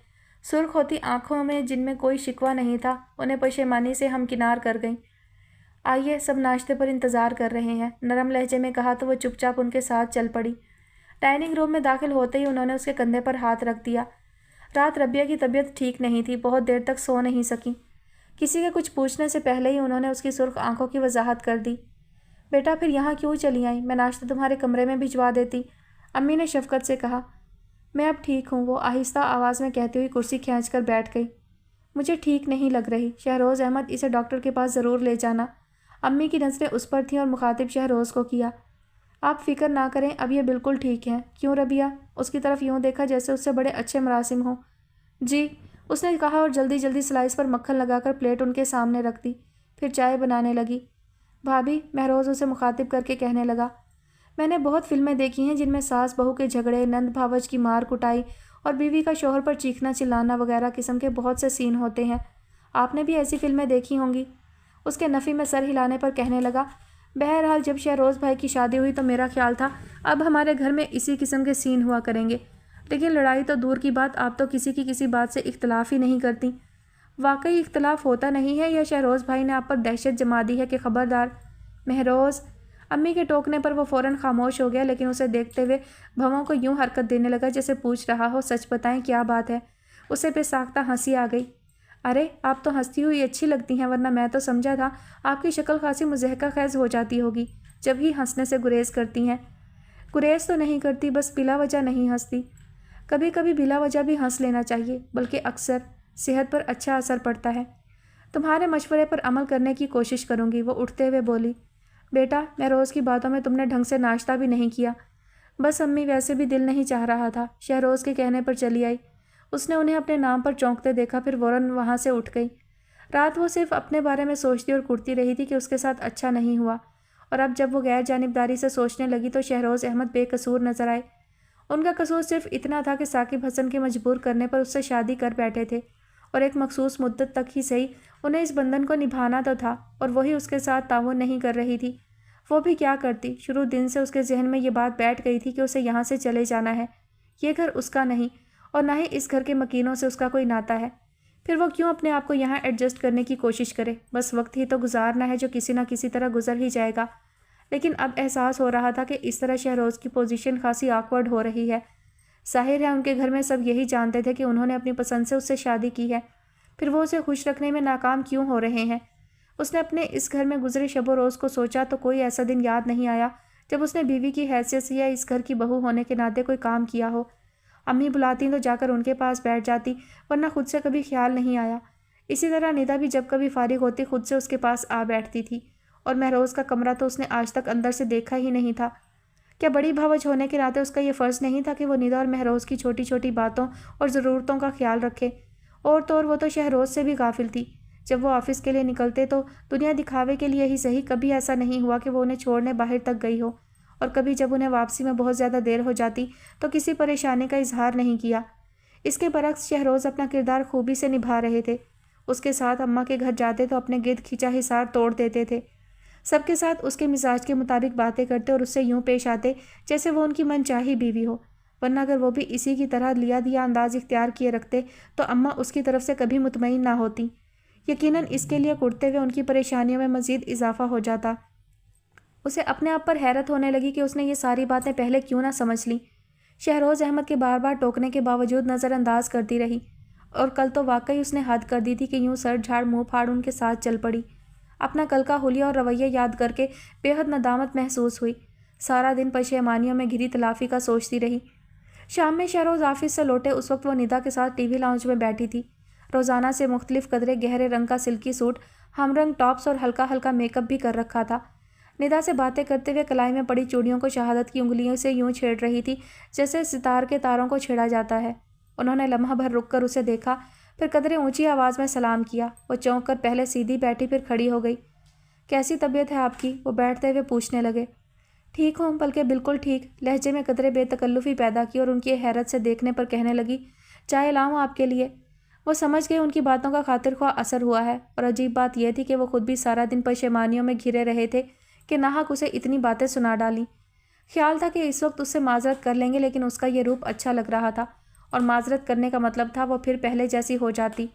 سرخ ہوتی آنکھوں میں جن میں کوئی شکوہ نہیں تھا انہیں پشیمانی سے ہمکنار کر گئیں۔ آئیے، سب ناشتے پر انتظار کر رہے ہیں، نرم لہجے میں کہا تو وہ چپ چاپ ان کے ساتھ چل پڑی۔ ڈائننگ روم میں داخل ہوتے ہی انہوں نے اس کے کندھے پر ہاتھ رکھ دیا۔ رات ربیہ کی طبیعت ٹھیک نہیں تھی، بہت دیر تک سو نہیں سکی۔ کسی کے کچھ پوچھنے سے پہلے ہی انہوں نے اس کی سرخ آنکھوں کی وضاحت کر دی۔ بیٹا پھر یہاں کیوں چلی آئیں؟ میں ناشتہ تمہارے کمرے میں بھجوا دیتی، امی نے شفقت سے کہا۔ میں اب ٹھیک ہوں، وہ آہستہ آواز میں کہتی ہوئی کرسی کھینچ کر بیٹھ گئی۔ مجھے ٹھیک نہیں لگ رہی، شہروز احمد اسے ڈاکٹر کے پاس ضرور لے جانا۔ امی کی نظریں اس پر تھیں اور مخاطب شہروز کو کیا۔ آپ فکر نہ کریں، اب یہ بالکل ٹھیک ہیں۔ کیوں ربیہ؟ اس کی طرف یوں دیکھا جیسے اس سے بڑے اچھے مراسم ہوں۔ جی، اس نے کہا اور جلدی جلدی سلائس پر مکھن لگا کر پلیٹ ان کے سامنے رکھ دی، پھر چائے بنانے لگی۔ بھابھی، مہروز اسے مخاطب کر کے کہنے لگا، میں نے بہت فلمیں دیکھی ہیں جن میں ساس بہو کے جھگڑے، نند بھاوج کی مار کٹائی اور بیوی کا شوہر پر چیخنا چلانا وغیرہ قسم کے بہت سے سین ہوتے ہیں۔ آپ نے بھی ایسی فلمیں دیکھی ہوں گی؟ اس کے نفی میں سر ہلانے پر کہنے لگا، بہرحال جب شہروز بھائی کی شادی ہوئی تو میرا خیال تھا اب ہمارے گھر میں اسی قسم کے سین ہوا کریں گے، لیکن لڑائی تو دور کی بات، آپ تو کسی کی کسی بات سے اختلاف ہی نہیں کرتی۔ واقعی اختلاف ہوتا نہیں ہے یا شہروز بھائی نے آپ پر دہشت جما دی ہے کہ خبردار؟ مہروز، امی کے ٹوکنے پر وہ فوراً خاموش ہو گیا، لیکن اسے دیکھتے ہوئے بھووں کو یوں حرکت دینے لگا جیسے پوچھ رہا ہو، سچ بتائیں کیا بات ہے؟ اسے پہ ساختہ ہنسی آ گئی۔ ارے آپ تو ہنستی ہوئی اچھی لگتی ہیں، ورنہ میں تو سمجھا تھا آپ کی شکل خاصی مضحکہ خیز ہو جاتی ہوگی جب ہی ہنسنے سے گریز کرتی ہیں۔ گریز تو نہیں کرتی، بس بلا وجہ نہیں ہنستی۔ کبھی کبھی بلا وجہ بھی ہنس لینا چاہیے، بلکہ اکثر صحت پر اچھا اثر پڑتا ہے۔ تمہارے مشورے پر عمل کرنے کی کوشش کروں گی، وہ اٹھتے ہوئے بولی۔ بیٹا، میں روز کی باتوں میں تم نے ڈھنگ سے ناشتہ بھی نہیں کیا۔ بس امی، ویسے بھی دل نہیں چاہ رہا تھا، شہروز کے کہنے پر چلی آئی۔ اس نے انہیں اپنے نام پر چونکتے دیکھا، پھر فوراً وہاں سے اٹھ گئی۔ رات وہ صرف اپنے بارے میں سوچتی اور کڑتی رہی تھی کہ اس کے ساتھ اچھا نہیں ہوا، اور اب جب وہ غیر جانبداری سے سوچنے لگی تو شہروز احمد بے قصور نظر آئے۔ ان کا قصور صرف اتنا تھا کہ ثاقب حسن کے مجبور کرنے پر اس سے شادی کر بیٹھے تھے، اور ایک مخصوص مدت تک ہی صحیح انہیں اس بندھن کو نبھانا تو تھا، اور وہی اس کے ساتھ تعاون نہیں کر رہی تھی۔ وہ بھی کیا کرتی؟ شروع دن سے اس کے ذہن میں یہ بات بیٹھ گئی تھی کہ اسے یہاں سے چلے جانا ہے۔ یہ گھر اس کا نہیں، اور نہ ہی اس گھر کے مکینوں سے اس کا کوئی ناتا ہے۔ پھر وہ کیوں اپنے آپ کو یہاں ایڈجسٹ کرنے کی کوشش کرے؟ بس وقت ہی تو گزارنا ہے جو کسی نہ کسی طرح گزر ہی جائے گا۔ لیکن اب احساس ہو رہا تھا کہ اس طرح شہروز کی پوزیشن خاصی آکورڈ ہو رہی ہے۔ ظاہر ہے ان کے گھر میں سب یہی جانتے تھے کہ انہوں نے اپنی پسند سے اس سے شادی کی ہے، پھر وہ اسے خوش رکھنے میں ناکام کیوں ہو رہے ہیں؟ اس نے اپنے اس گھر میں گزرے شب و روز کو سوچا تو کوئی ایسا دن یاد نہیں آیا جب اس نے بیوی کی حیثیت سے یا اس گھر کی بہو ہونے کے ناطے کوئی کام کیا ہو۔ امی بلاتی تو جا کر ان کے پاس بیٹھ جاتی، ورنہ خود سے کبھی خیال نہیں آیا۔ اسی طرح ندا بھی جب کبھی فارغ ہوتی خود سے اس کے پاس آ بیٹھتی تھی، اور مہروز کا کمرہ تو اس نے آج تک اندر سے دیکھا ہی نہیں تھا۔ کیا بڑی بھاوج ہونے کے ناطے اس کا یہ فرض نہیں تھا کہ وہ ندا اور مہروز کی چھوٹی چھوٹی باتوں اور ضرورتوں کا خیال رکھے؟ اور تو اور وہ تو شہروز سے بھی غافل تھی۔ جب وہ آفس کے لیے نکلتے تو دنیا دکھاوے کے لیے ہی صحیح کبھی ایسا نہیں ہوا کہ وہ انہیں چھوڑنے باہر تک گئی ہو، اور کبھی جب انہیں واپسی میں بہت زیادہ دیر ہو جاتی تو کسی پریشانی کا اظہار نہیں کیا۔ اس کے برعکس شہروز اپنا کردار خوبی سے نبھا رہے تھے۔ اس کے ساتھ اماں کے گھر جاتے تو اپنے گرد کھینچا حصار توڑ دیتے تھے، سب کے ساتھ اس کے مزاج کے مطابق باتیں کرتے اور اس سے یوں پیش آتے جیسے وہ ان کی من چاہی بیوی ہو، ورنہ اگر وہ بھی اسی کی طرح لیا دیا انداز اختیار کیے رکھتے تو اماں اس کی طرف سے کبھی مطمئن نہ ہوتی۔ یقیناً اس کے لیے کڑتے ہوئے ان کی پریشانیوں میں مزید اضافہ ہو جاتا۔ اسے اپنے آپ پر حیرت ہونے لگی کہ اس نے یہ ساری باتیں پہلے کیوں نہ سمجھ لیں۔ شہروز احمد کے بار بار ٹوکنے کے باوجود نظر انداز کرتی رہی، اور کل تو واقعی اس نے حد کر دی تھی کہ یوں سر جھاڑ منہ پھاڑ ان کے ساتھ چل پڑی۔ اپنا کل کا حلیہ اور رویہ یاد کر کے بے حد ندامت محسوس ہوئی۔ سارا دن پشیمانیوں میں گھری تلافی کا سوچتی رہی۔ شام میں شہروز آفس سے لوٹے اس وقت وہ ندا کے ساتھ ٹی وی لاؤنج میں بیٹھی تھی۔ روزانہ سے مختلف قدرے گہرے رنگ کا سلکی سوٹ، ہم رنگ ٹاپس اور ہلکا ہلکا میک اپ بھی کر رکھا تھا۔ ندا سے باتیں کرتے ہوئے کلائی میں پڑی چوڑیوں کو شہادت کی انگلیوں سے یوں چھیڑ رہی تھی جیسے ستار کے تاروں کو چھیڑا جاتا ہے۔ انہوں نے لمحہ بھر رک کر اسے دیکھا، پھر قدرے اونچی آواز میں سلام کیا۔ وہ چونک کر پہلے سیدھی بیٹھی پھر کھڑی ہو گئی۔ کیسی طبیعت ہے آپ کی؟ وہ بیٹھتے ہوئے پوچھنے لگے۔ ٹھیک ہوں، بلکہ بالکل ٹھیک، لہجے میں قدرے بے تکلفی پیدا کی اور ان کی حیرت سے دیکھنے پر کہنے لگی، چائے لاؤں آپ کے لیے؟ وہ سمجھ گئے ان کی باتوں کا خاطر خواہ اثر ہوا ہے، اور عجیب بات یہ تھی کہ وہ خود بھی سارا دن پشیمانیوں میں گھرے رہے تھے کہ ناحق اسے اتنی باتیں سنا ڈالیں۔ خیال تھا کہ اس وقت اس سے معذرت کر لیں گے، لیکن اس کا یہ روپ اچھا لگ رہا تھا، اور معذرت کرنے کا مطلب تھا وہ پھر پہلے جیسی ہو جاتی،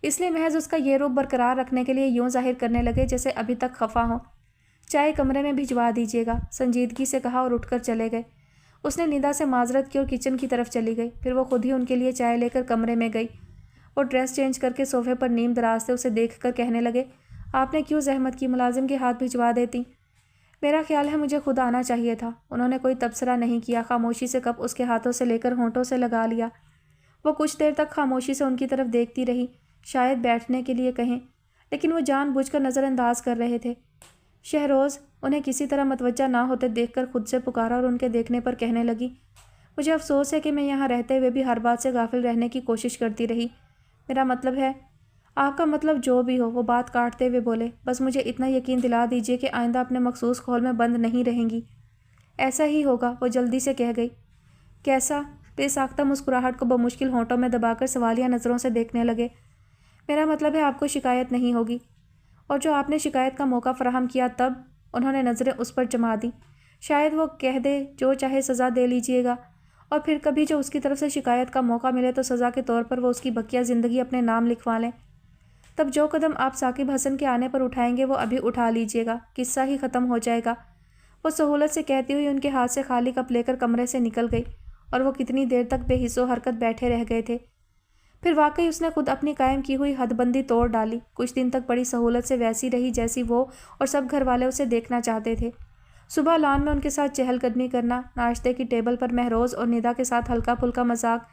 اس لیے محض اس کا یہ روپ برقرار رکھنے کے لیے یوں ظاہر کرنے لگے جیسے ابھی تک خفا ہوں۔ چائے کمرے میں بھجوا دیجیے گا، سنجیدگی سے کہا اور اٹھ کر چلے گئے۔ اس نے ندا سے معذرت کی اور کچن کی طرف چلی گئی، پھر وہ خود ہی ان کے لیے چائے لے کر کمرے میں گئی۔ وہ ڈریس چینج کر کے صوفے پر نیم دراز سے اسے دیکھ کر کہنے لگے، آپ نے کیوں زحمت کی؟ ملازم کے ہاتھ بھجوا دیتی۔ میرا خیال ہے مجھے خود آنا چاہیے تھا۔ انہوں نے کوئی تبصرہ نہیں کیا، خاموشی سے کپ اس کے ہاتھوں سے لے کر ہونٹوں سے لگا لیا۔ وہ کچھ دیر تک خاموشی سے ان کی طرف دیکھتی رہی، شاید بیٹھنے کے لیے کہیں، لیکن وہ جان بوجھ کر نظر انداز کر رہے تھے۔ شہروز انہیں کسی طرح متوجہ نہ ہوتے دیکھ کر خود سے پکارا اور ان کے دیکھنے پر کہنے لگی، مجھے افسوس ہے کہ میں یہاں رہتے ہوئے بھی ہر بات سے غافل رہنے کی کوشش کرتی رہی۔ میرا مطلب ہے، آپ کا مطلب جو بھی ہو، وہ بات کاٹتے ہوئے بولے، بس مجھے اتنا یقین دلا دیجیے کہ آئندہ اپنے مخصوص کھول میں بند نہیں رہیں گی۔ ایسا ہی ہوگا، وہ جلدی سے کہہ گئی۔ کیسا؟ بے ساختہ مسکراہٹ کو بمشکل ہونٹوں میں دبا کر سوالیہ نظروں سے دیکھنے لگے۔ میرا مطلب ہے آپ کو شکایت نہیں ہوگی، اور جو آپ نے شکایت کا موقع فراہم کیا تب؟ انہوں نے نظریں اس پر جما دیں۔ شاید وہ کہہ دے جو چاہے سزا دے لیجیے گا، اور پھر کبھی جو اس کی طرف سے شکایت کا موقع ملے تو سزا کے طور پر وہ اس کی بقیہ زندگی اپنے نام لکھوا لیں۔ تب جو قدم آپ ثاقب حسن کے آنے پر اٹھائیں گے وہ ابھی اٹھا لیجیے گا، قصہ ہی ختم ہو جائے گا۔ وہ سہولت سے کہتی ہوئی ان کے ہاتھ سے خالی کپ لے کر کمرے سے نکل گئی، اور وہ کتنی دیر تک بے حس و حرکت بیٹھے رہ گئے تھے۔ پھر واقعی اس نے خود اپنی قائم کی ہوئی حد بندی توڑ ڈالی، کچھ دن تک بڑی سہولت سے ویسی رہی جیسی وہ اور سب گھر والے اسے دیکھنا چاہتے تھے۔ صبح لان میں ان کے ساتھ چہل قدمی کرنا، ناشتے کی ٹیبل پر مہروز اور ندا کے ساتھ ہلکا پھلکا مذاق،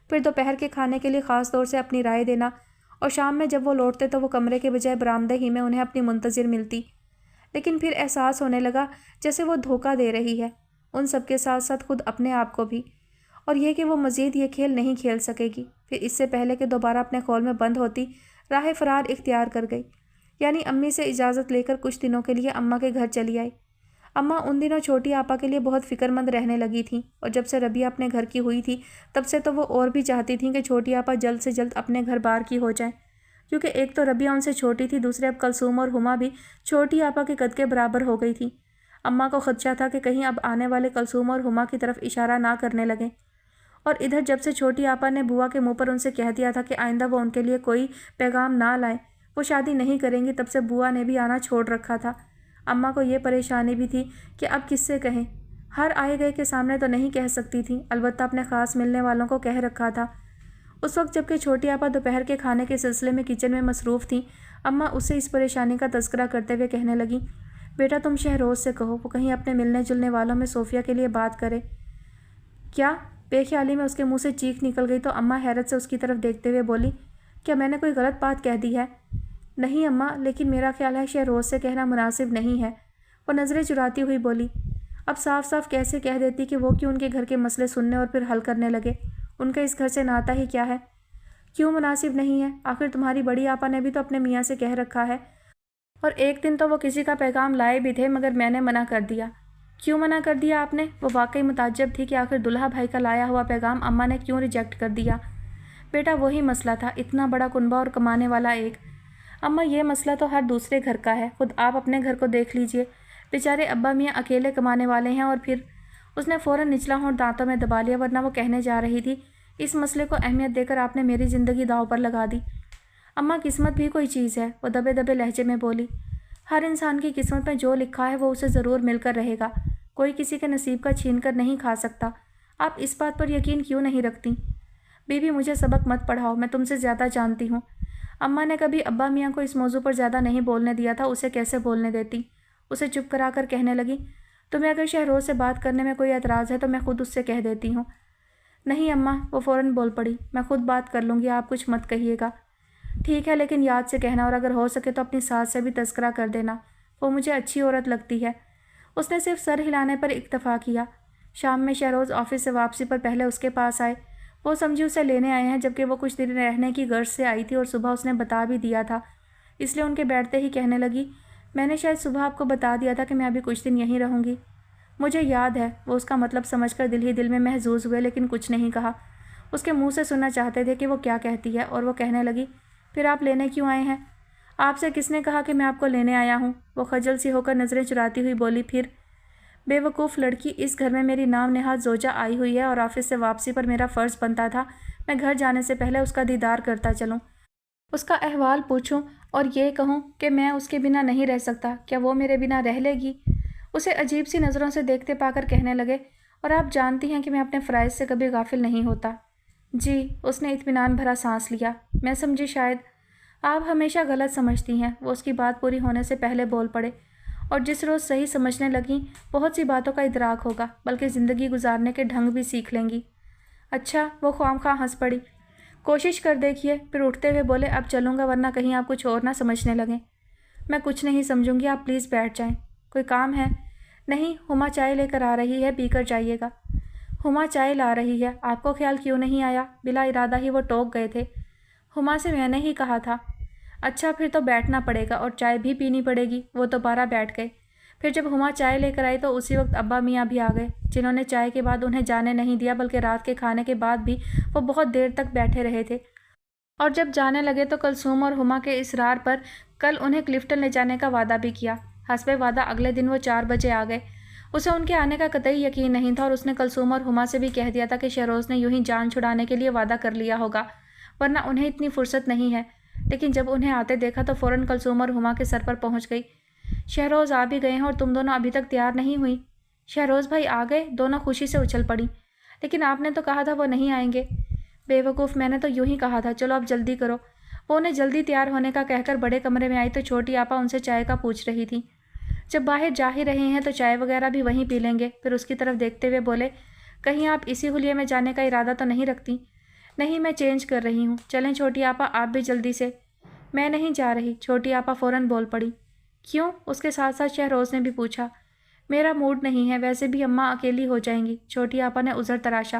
پھر دوپہر کے کھانے کے لیے خاص طور سے اپنی رائے دینا، اور شام میں جب وہ لوٹتے تو وہ کمرے کے بجائے برآمدے ہی میں انہیں اپنی منتظر ملتی۔ لیکن پھر احساس ہونے لگا جیسے وہ دھوکہ دے رہی ہے، ان سب کے ساتھ ساتھ خود اپنے آپ کو بھی، اور یہ کہ وہ مزید یہ کھیل نہیں کھیل سکے گی۔ پھر اس سے پہلے کہ دوبارہ اپنے خول میں بند ہوتی، راہ فرار اختیار کر گئی، یعنی امی سے اجازت لے کر کچھ دنوں کے لیے اماں کے گھر چلی آئی۔ اماں ان دنوں چھوٹی آپا کے لیے بہت فکر مند رہنے لگی تھیں، اور جب سے ربیہ اپنے گھر کی ہوئی تھی تب سے تو وہ اور بھی چاہتی تھیں کہ چھوٹی آپا جلد سے جلد اپنے گھر بار کی ہو جائیں، کیونکہ ایک تو ربیہ ان سے چھوٹی تھی، دوسرے اب کلثوم اور ہما بھی چھوٹی آپا کے قد کے برابر ہو گئی تھیں۔ اماں کو خدشہ تھا کہ کہیں اب آنے والے کلثوم اور ہما کی طرف اشارہ نہ کرنے لگیں، اور ادھر جب سے چھوٹی آپا نے بوا کے منہ پر ان سے کہہ دیا تھا کہ آئندہ وہ ان کے لیے کوئی پیغام نہ لائیں، وہ شادی نہیں کریں گی، تب سے بوا نے بھی آنا چھوڑ رکھا تھا۔ اماں کو یہ پریشانی بھی تھی کہ اب کس سے کہیں، ہر آئے گئے کے سامنے تو نہیں کہہ سکتی تھی، البتہ اپنے خاص ملنے والوں کو کہہ رکھا تھا۔ اس وقت جب کہ چھوٹی آپا دوپہر کے کھانے کے سلسلے میں کچن میں مصروف تھیں، اماں اس سے اس پریشانی کا تذکرہ کرتے ہوئے کہنے لگیں، بیٹا تم شہروز سے کہو وہ کہیں اپنے ملنے جلنے والوں میں صوفیہ کے لیے بات کرے۔ کیا؟ بے خیالی میں اس کے منہ سے چیخ نکل گئی تو اماں حیرت سے اس کی طرف دیکھتے ہوئے بولی، کیا میں نے کوئی غلط بات کہہ دی ہے؟ نہیں اماں، لیکن میرا خیال ہے شہروز سے کہنا مناسب نہیں ہے۔ وہ نظریں چراتی ہوئی بولی، اب صاف صاف کیسے کہہ دیتی کہ وہ کیوں ان کے گھر کے مسئلے سننے اور پھر حل کرنے لگے، ان کا اس گھر سے ناتا ہی کیا ہے؟ کیوں مناسب نہیں ہے؟ آخر تمہاری بڑی آپا نے بھی تو اپنے میاں سے کہہ رکھا ہے، اور ایک دن تو وہ کسی کا پیغام لائے بھی تھے مگر میں نے منع کر دیا۔ کیوں منع کر دیا آپ نے؟ وہ واقعی متعجب تھی کہ آخر دلہا بھائی کا لایا ہوا پیغام اماں نے کیوں ریجیکٹ کر دیا۔ بیٹا وہی مسئلہ تھا، اتنا بڑا کنبہ اور کمانے والا ایک۔ اماں یہ مسئلہ تو ہر دوسرے گھر کا ہے، خود آپ اپنے گھر کو دیکھ لیجئے، بیچارے ابا میاں اکیلے کمانے والے ہیں۔ اور پھر اس نے فوراً نچلا ہونٹ دانتوں میں دبا لیا، ورنہ وہ کہنے جا رہی تھی، اس مسئلے کو اہمیت دے کر آپ نے میری زندگی داؤ پر لگا دی۔ اماں قسمت بھی کوئی چیز ہے، وہ دبے دبے لہجے میں بولی، ہر انسان کی قسمت میں جو لکھا ہے وہ اسے ضرور مل کر رہے گا، کوئی کسی کے نصیب کا چھین کر نہیں کھا سکتا۔ آپ اس بات پر یقین کیوں نہیں رکھتی؟ بی بی مجھے سبق مت پڑھاؤ، میں تم سے زیادہ جانتی ہوں۔ اماں نے کبھی ابا میاں کو اس موضوع پر زیادہ نہیں بولنے دیا تھا، اسے کیسے بولنے دیتی؟ اسے چپ کرا کر کہنے لگی، تمہیں اگر شہروز سے بات کرنے میں کوئی اعتراض ہے تو میں خود اس سے کہہ دیتی ہوں۔ نہیں اماں، وہ فوراً بول پڑی، میں خود بات کر لوں گی، آپ کچھ مت کہیے گا۔ ٹھیک ہے، لیکن یاد سے کہنا، اور اگر ہو سکے تو اپنی ساس سے بھی تذکرہ کر دینا، وہ مجھے اچھی عورت لگتی ہے۔ اس نے صرف سر ہلانے پر اکتفا کیا۔ شام میں شہروز آفس سے واپسی پر پہلے اس کے پاس آئے، وہ سمجھی اسے لینے آئے ہیں، جبکہ وہ کچھ دن رہنے کی غرض سے آئی تھی اور صبح اس نے بتا بھی دیا تھا، اس لیے ان کے بیٹھتے ہی کہنے لگی، میں نے شاید صبح آپ کو بتا دیا تھا کہ میں ابھی کچھ دن یہیں رہوں گی۔ مجھے یاد ہے۔ وہ اس کا مطلب سمجھ کر دل ہی دل میں محظوظ ہوئے، لیکن کچھ نہیں کہا۔ اس کے منہ سے سننا چاہتے تھے کہ وہ کیا کہتی ہے، اور وہ کہنے لگی، پھر آپ لینے کیوں آئے ہیں؟ آپ سے کس نے کہا کہ میں آپ کو لینے آیا ہوں؟ وہ خجل سی ہو کر نظریں چراتی ہوئی بولی، پھر بے وقوف لڑکی، اس گھر میں میری نام نہاد زوجہ آئی ہوئی ہے اور آفس سے واپسی پر میرا فرض بنتا تھا میں گھر جانے سے پہلے اس کا دیدار کرتا چلوں، اس کا احوال پوچھوں اور یہ کہوں کہ میں اس کے بنا نہیں رہ سکتا، کیا وہ میرے بنا رہ لے گی؟ اسے عجیب سی نظروں سے دیکھتے پا کر کہنے لگے، اور آپ جانتی ہیں کہ میں اپنے فرائض سے کبھی غافل نہیں ہوتا۔ جی، اس نے اطمینان بھرا سانس لیا، میں سمجھی شاید آپ ہمیشہ غلط سمجھتی ہیں۔ وہ اس کی بات پوری ہونے سے پہلے بول پڑے، اور جس روز صحیح سمجھنے لگیں بہت سی باتوں کا ادراک ہوگا، بلکہ زندگی گزارنے کے ڈھنگ بھی سیکھ لیں گی۔ اچھا، وہ خواہ خواہ ہنس پڑی، کوشش کر دیکھیے۔ پھر اٹھتے ہوئے بولے، اب چلوں گا ورنہ کہیں آپ کچھ اور نہ سمجھنے لگیں۔ میں کچھ نہیں سمجھوں گی، آپ پلیز بیٹھ جائیں۔ کوئی کام ہے؟ نہیں، ہما چائے لے کر آ رہی ہے، پی کر جائیے گا۔ ہما چائے لا رہی ہے، آپ کو خیال کیوں نہیں آیا؟ بلا ارادہ ہی وہ ٹوک گئے تھے۔ ہما سے میں نے ہی کہا تھا۔ اچھا، پھر تو بیٹھنا پڑے گا اور چائے بھی پینی پڑے گی۔ وہ دوبارہ بیٹھ گئے۔ پھر جب ہما چائے لے کر آئی تو اسی وقت ابا میاں بھی آ گئے، جنہوں نے چائے کے بعد انہیں جانے نہیں دیا، بلکہ رات کے کھانے کے بعد بھی وہ بہت دیر تک بیٹھے رہے تھے، اور جب جانے لگے تو کلثوم اور ہما کے اصرار پر کل انہیں کلفٹن لے جانے کا وعدہ بھی کیا۔ حسب وعدہ اگلے دن وہ 4 بجے آ گئے۔ اسے ان کے آنے کا قطعی یقین نہیں تھا، اور اس نے کلثوم اور ہما سے بھی کہہ دیا تھا کہ شہروز نے یوں ہی جان چھڑانے کے لیے وعدہ کر لیا ہوگا، ورنہ انہیں اتنی فرصت نہیں ہے۔ لیکن جب انہیں آتے دیکھا تو فوراً کلثوم اور ہما کے سر پر پہنچ گئی، شہروز آ بھی گئے ہیں اور تم دونوں ابھی تک تیار نہیں ہوئی؟ شہروز بھائی آ گئے؟ دونوں خوشی سے اچھل پڑی۔ لیکن آپ نے تو کہا تھا وہ نہیں آئیں گے۔ بے وقوف، میں نے تو یوں ہی کہا تھا، چلو اب جلدی کرو۔ وہ انہیں جلدی تیار ہونے کا کہہ کر بڑے کمرے میں آئی تو چھوٹی آپا ان سے چائے کا پوچھ رہی تھی۔ جب باہر جا ہی رہے ہیں تو چائے وغیرہ بھی وہیں پی لیں گے۔ پھر اس کی طرف دیکھتے ہوئے بولے، کہیں آپ اسی حلیے میں جانے کا ارادہ تو نہیں رکھتی؟ نہیں، میں چینج کر رہی ہوں۔ چلیں چھوٹی آپا، آپ بھی جلدی سے۔ میں نہیں جا رہی، چھوٹی آپا فوراً بول پڑی۔ کیوں؟ اس کے ساتھ ساتھ شہروز نے بھی پوچھا۔ میرا موڈ نہیں ہے، ویسے بھی اماں اکیلی ہو جائیں گی۔ چھوٹی آپا نے عذر تراشا۔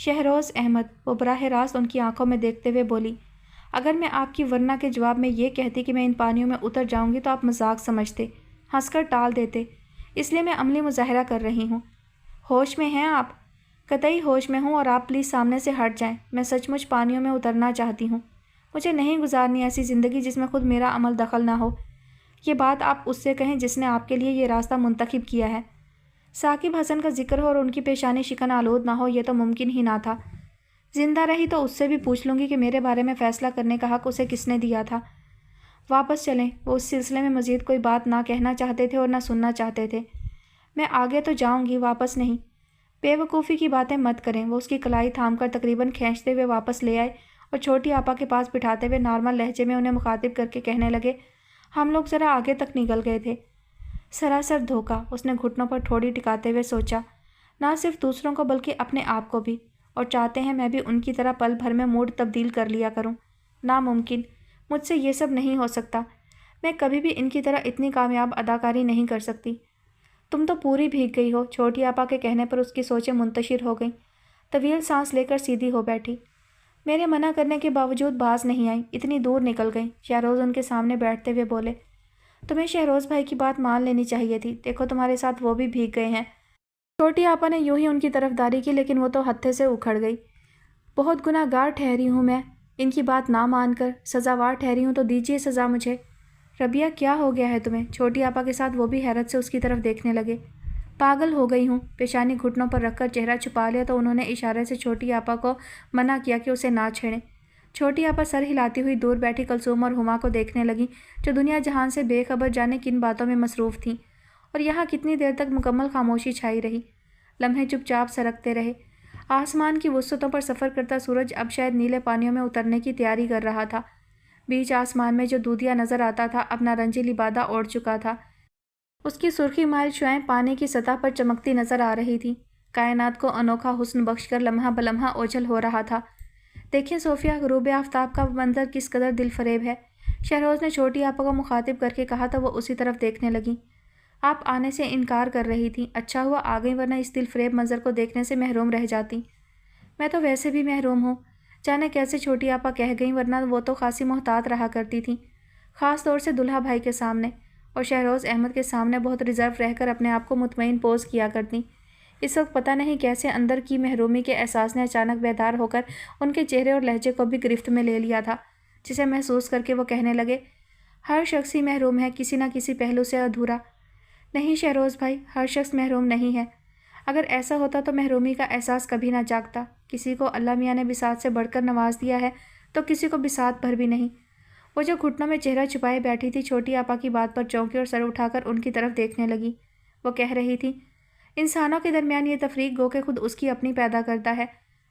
شہروز احمد، وہ براہ راست ان کی آنکھوں میں دیکھتے ہوئے بولی، اگر میں آپ کی ورنہ کے جواب میں یہ کہتی کہ میں ان پانیوں میں اتر جاؤں گی تو آپ مذاق سمجھتے، ہنس کر ٹال دیتے، اس لیے میں عملی مظاہرہ کر رہی ہوں۔ ہوش میں ہیں آپ؟ قطعی ہوش میں ہوں، اور آپ پلیز سامنے سے ہٹ جائیں، میں سچ مچ پانیوں میں اترنا چاہتی ہوں۔ مجھے نہیں گزارنی ایسی زندگی جس میں خود میرا عمل دخل نہ ہو۔ یہ بات آپ اس سے کہیں جس نے آپ کے لیے یہ راستہ منتخب کیا ہے۔ ثاقب حسن کا ذکر ہو اور ان کی پیشانی شکن آلود نہ ہو، یہ تو ممکن ہی نہ تھا۔ زندہ رہی تو اس سے بھی پوچھ لوں گی کہ میرے بارے میں فیصلہ کرنے کا حق اسے کس نے دیا تھا۔ واپس چلیں، وہ اس سلسلے میں مزید کوئی بات نہ کہنا چاہتے تھے اور نہ سننا چاہتے تھے۔ میں آگے تو جاؤں گی، واپس نہیں۔ بے وقوفی کی باتیں مت کریں۔ وہ اس کی کلائی تھام کر تقریباً کھینچتے ہوئے واپس لے آئے اور چھوٹی آپا کے پاس بٹھاتے ہوئے نارمل لہجے میں انہیں مخاطب کر کے کہنے لگے، ہم لوگ ذرا آگے تک نکل گئے تھے۔ سراسر دھوکہ، اس نے گھٹنوں پر ٹھوڑی ٹکاتے ہوئے سوچا، نہ صرف دوسروں کو بلکہ اپنے آپ کو بھی، اور چاہتے ہیں میں بھی ان کی طرح پل بھر میں موڈ تبدیل کر لیا کروں۔ ناممکن، مجھ سے یہ سب نہیں ہو سکتا، میں کبھی بھی ان کی طرح اتنی کامیاب اداکاری نہیں کر سکتی۔ تم تو پوری بھیگ گئی ہو، چھوٹی آپا کے کہنے پر اس کی سوچیں منتشر ہو گئیں۔ طویل سانس لے کر سیدھی ہو بیٹھی۔ میرے منع کرنے کے باوجود باز نہیں آئیں، اتنی دور نکل گئیں۔ شہروز ان کے سامنے بیٹھتے ہوئے بولے، تمہیں شہروز بھائی کی بات مان لینی چاہیے تھی، دیکھو تمہارے ساتھ وہ بھی بھیگ گئے ہیں۔ چھوٹی آپا نے یوں ہی ان کی طرفداری کی، لیکن وہ تو ہتھے سے اکھڑ گئی۔ بہت گناہ گار ٹھہری ہوں میں، ان کی بات نہ مان کر سزاوار ٹھہری ہوں، تو دیجیے سزا مجھے۔ ربیہ، کیا ہو گیا ہے تمہیں؟ چھوٹی آپا کے ساتھ وہ بھی حیرت سے اس کی طرف دیکھنے لگے۔ پاگل ہو گئی ہوں۔ پیشانی گھٹنوں پر رکھ کر چہرہ چھپا لیا تو انہوں نے اشارے سے چھوٹی آپا کو منع کیا کہ اسے نہ چھیڑیں۔ چھوٹی آپا سر ہلاتی ہوئی دور بیٹھی کلثوم اور ہما کو دیکھنے لگیں، جو دنیا جہان سے بے خبر جانے کن باتوں میں مصروف تھیں، اور یہاں کتنی دیر تک مکمل خاموشی چھائی رہی۔ لمحے چپ چاپ سرکتے رہے۔ آسمان کی وسعتوں پر سفر کرتا سورج اب شاید نیلے پانیوں میں اترنے کی تیاری کر رہا تھا۔ بیچ آسمان میں جو دودھیا نظر آتا تھا اب نارنجی لبادہ اوڑھ چکا تھا۔ اس کی سرخی مائل شعاعیں پانی کی سطح پر چمکتی نظر آ رہی تھیں، کائنات کو انوکھا حسن بخش کر لمحہ بلمحہ اوجھل ہو رہا تھا۔ دیکھیں صوفیہ، غروب آفتاب کا منظر کس قدر دل فریب ہے، شہروز نے چھوٹی آپا کو مخاطب کر کے کہا تو وہ اسی طرف دیکھنے لگیں۔ آپ آنے سے انکار کر رہی تھیں، اچھا ہوا آ گئیں، ورنہ اس دل فریب منظر کو دیکھنے سے محروم رہ جاتی۔ میں تو ویسے بھی محروم ہوں، جانے کیسے چھوٹی آپا کہہ گئیں، ورنہ وہ تو خاصی محتاط رہا کرتی تھیں، خاص طور سے دلہا بھائی کے سامنے اور شہروز احمد کے سامنے بہت ریزرو رہ کر اپنے آپ کو مطمئن پوز کیا کرتی۔ اس وقت پتہ نہیں کیسے اندر کی محرومی کے احساس نے اچانک بیدار ہو کر ان کے چہرے اور لہجے کو بھی گرفت میں لے لیا تھا، جسے محسوس کر کے وہ کہنے لگے، ہر شخص ہی محروم ہے، کسی نہ کسی پہلو سے ادھورا۔ نہیں شہروز بھائی، ہر شخص محروم نہیں ہے، اگر ایسا ہوتا تو محرومی کا احساس کبھی نہ جاگتا۔ کسی کو اللہ میاں نے بساط سے بڑھ کر نواز دیا ہے تو کسی کو بساط بھر بھی نہیں۔ وہ جو گھٹنوں میں چہرہ چھپائے بیٹھی تھی چھوٹی آپا کی بات پر چونکی اور سر اٹھا کر ان کی طرف دیکھنے لگی۔ وہ کہہ رہی تھی، انسانوں کے درمیان یہ تفریق گو کہ خود اس کی اپنی پیدا کرتا ہے،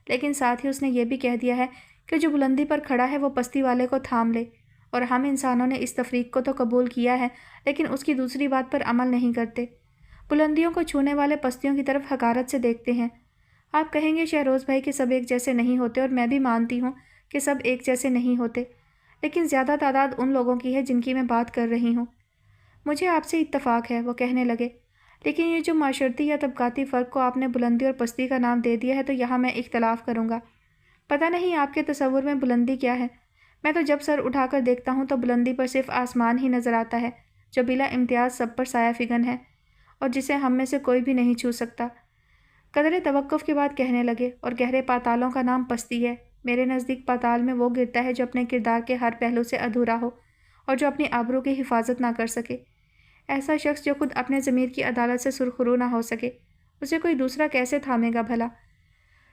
لیکن ساتھ ہی اس نے یہ بھی کہہ دیا ہے کہ جو بلندی پر کھڑا ہے وہ پستی والے کو تھام لے، اور ہم انسانوں نے اس تفریق کو تو قبول کیا ہے لیکن اس کی دوسری بات پر عمل نہیں کرتے۔ بلندیوں کو چھونے والے پستیوں کی طرف حقارت سے دیکھتے ہیں۔ آپ کہیں گے شہروز بھائی کہ سب ایک جیسے نہیں ہوتے، اور میں بھی مانتی ہوں کہ سب ایک جیسے نہیں ہوتے، لیکن زیادہ تعداد ان لوگوں کی ہے جن کی میں بات کر رہی ہوں۔ مجھے آپ سے اتفاق ہے، وہ کہنے لگے، لیکن یہ جو معاشرتی یا طبقاتی فرق کو آپ نے بلندی اور پستی کا نام دے دیا ہے تو یہاں میں اختلاف کروں گا۔ پتہ نہیں آپ کے تصور میں بلندی کیا ہے، میں تو جب سر اٹھا کر دیکھتا ہوں تو بلندی پر صرف آسمان ہی نظر آتا ہے، جو بلا امتیاز سب پر سایہ فگن ہے اور جسے ہم میں سے کوئی بھی نہیں چھو سکتا۔ قدرے توقف کے بعد کہنے لگے، اور گہرے پاتالوں کا نام پستی ہے۔ میرے نزدیک پاتال میں وہ گرتا ہے جو اپنے کردار کے ہر پہلو سے ادھورا ہو اور جو اپنی آبرو کی حفاظت نہ کر سکے۔ ایسا شخص جو خود اپنے ضمیر کی عدالت سے سرخرو نہ ہو سکے، اسے کوئی دوسرا کیسے تھامے گا بھلا؟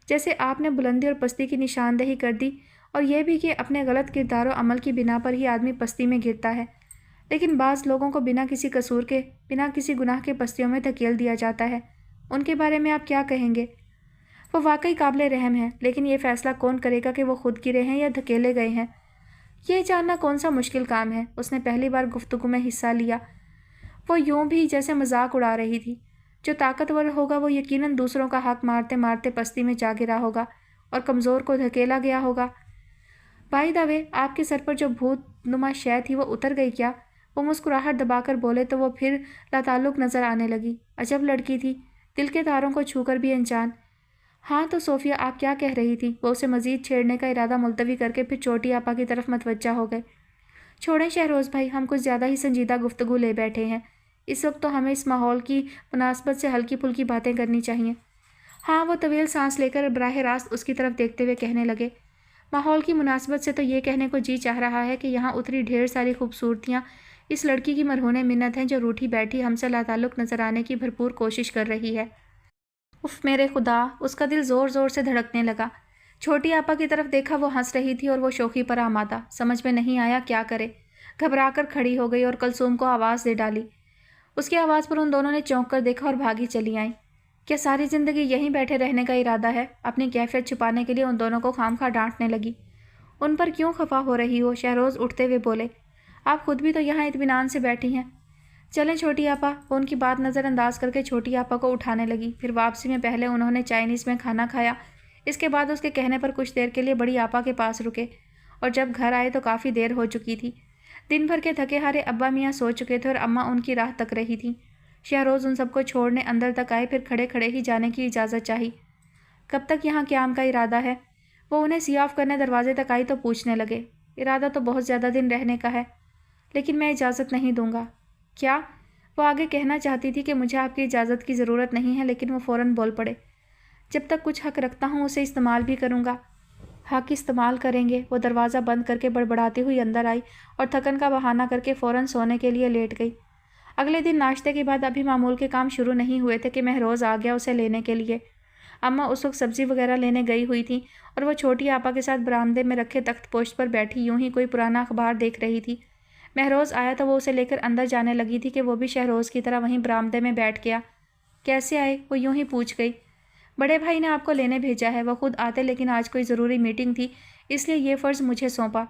جیسے آپ نے بلندی اور پستی کی نشاندہی کر دی، اور یہ بھی کہ اپنے غلط کردار و عمل کی بنا پر ہی آدمی پستی میں گرتا ہے، لیکن بعض لوگوں کو بنا کسی قصور کے، بنا کسی گناہ کے پستیوں میں دھکیل دیا جاتا ہے۔ ان کے بارے میں آپ کیا کہیں گے؟ وہ واقعی قابل رحم ہیں، لیکن یہ فیصلہ کون کرے گا کہ وہ خود گرے ہیں یا دھکیلے گئے ہیں؟ یہ جاننا کون سا مشکل کام ہے۔ اس نے پہلی بار گفتگو میں حصہ لیا۔ وہ یوں بھی جیسے مذاق اڑا رہی تھی۔ جو طاقتور ہوگا وہ یقیناً دوسروں کا حق مارتے مارتے پستی میں جا گرا ہوگا اور کمزور کو دھکیلا گیا ہوگا۔ بائی دا وے، آپ کے سر پر جو بھوت نما شے تھی وہ اتر گئی کیا؟ وہ مسکراہٹ دبا کر بولے تو وہ پھر لاتعلق نظر آنے لگی۔ عجب لڑکی تھی، دل کے تاروں کو چھو کر بھی انجان۔ ہاں تو صوفیہ آپ کیا کہہ رہی تھی؟ وہ اسے مزید چھیڑنے کا ارادہ ملتوی کر کے پھر چھوٹی آپا کی طرف متوجہ ہو گئے۔ چھوڑیں شہروز بھائی، ہم کچھ زیادہ ہی سنجیدہ گفتگو لے بیٹھے ہیں۔ اس وقت تو ہمیں اس ماحول کی مناسبت سے ہلکی پھلکی باتیں کرنی چاہیے۔ ہاں، وہ طویل سانس لے کر براہ راست اس کی طرف دیکھتے ہوئے کہنے لگے، ماحول کی مناسبت سے تو یہ کہنے کو جی چاہ رہا ہے کہ یہاں اتری ڈھیر ساری خوبصورتیاں اس لڑکی کی مرہون منت ہیں جو روٹھی بیٹھی ہم سے لاتعلق نظر آنے کی بھرپور کوشش کر رہی ہے۔ اف میرے خدا، اس کا دل زور زور سے دھڑکنے لگا۔ چھوٹی آپا کی طرف دیکھا، وہ ہنس رہی تھی اور وہ شوخی پر آمادہ، سمجھ میں نہیں آیا کیا کرے۔ گھبرا کر کھڑی ہو گئی اور کلثوم کو آواز دے ڈالی۔ اس کی آواز پر ان دونوں نے چونک کر دیکھا اور بھاگی چلی آئیں۔ کیا ساری زندگی یہیں بیٹھے رہنے کا ارادہ ہے؟ اپنی کیفیت چھپانے کے لیے ان دونوں کو خام خواہ ڈانٹنے لگی۔ ان پر کیوں خفا ہو رہی ہو؟ شہروز اٹھتے ہوئے بولے، آپ خود بھی تو یہاں اطمینان سے بیٹھی ہیں۔ چلیں چھوٹی آپا، وہ ان کی بات نظر انداز کر کے چھوٹی آپا کو اٹھانے لگی۔ پھر واپسی میں پہلے انہوں نے چائنیز میں کھانا کھایا، اس کے بعد اس کے کہنے پر کچھ دیر کے لیے بڑی آپا کے پاس رکے، اور جب گھر آئے تو کافی دیر ہو چکی تھی۔ دن بھر کے تھکے ہارے ابا میاں سو چکے تھے اور اماں ان کی راہ تک رہی تھیں۔ شہروز ان سب کو چھوڑنے اندر تک آئے، پھر کھڑے کھڑے ہی جانے کی اجازت چاہی۔ کب تک یہاں قیام کا ارادہ ہے؟ وہ انہیں سی آف کرنے دروازے تک آئی تو پوچھنے لگے۔ ارادہ تو بہت زیادہ دن رہنے کا ہے، لیکن میں اجازت نہیں دوں گا۔ کیا؟ وہ آگے کہنا چاہتی تھی کہ مجھے آپ کی اجازت کی ضرورت نہیں ہے، لیکن وہ فوراً بول پڑے، جب تک کچھ حق رکھتا ہوں اسے استعمال بھی کروں گا۔ حق استعمال کریں گے؟ وہ دروازہ بند کر کے بڑبڑاتی ہوئی اندر آئی اور تھکن کا بہانہ کر کے فوراً سونے کے لیے لیٹ گئی۔ اگلے دن ناشتے کے بعد ابھی معمول کے کام شروع نہیں ہوئے تھے کہ مہروز آ گیا اسے لینے کے لیے۔ اماں اس وقت سبزی وغیرہ لینے گئی ہوئی تھیں اور وہ چھوٹی آپا کے ساتھ برآمدے میں رکھے تخت پوش پر بیٹھی یوں ہی کوئی پرانا اخبار دیکھ رہی تھی۔ مہروز آیا تو وہ اسے لے کر اندر جانے لگی تھی کہ وہ بھی شہروز کی طرح وہیں برآمدے میں بیٹھ گیا۔ کیسے آئے؟ وہ یوں ہی پوچھ گئی۔ بڑے بھائی نے آپ کو لینے بھیجا ہے، وہ خود آتے لیکن آج کوئی ضروری میٹنگ تھی، اس لیے یہ فرض مجھے سونپا۔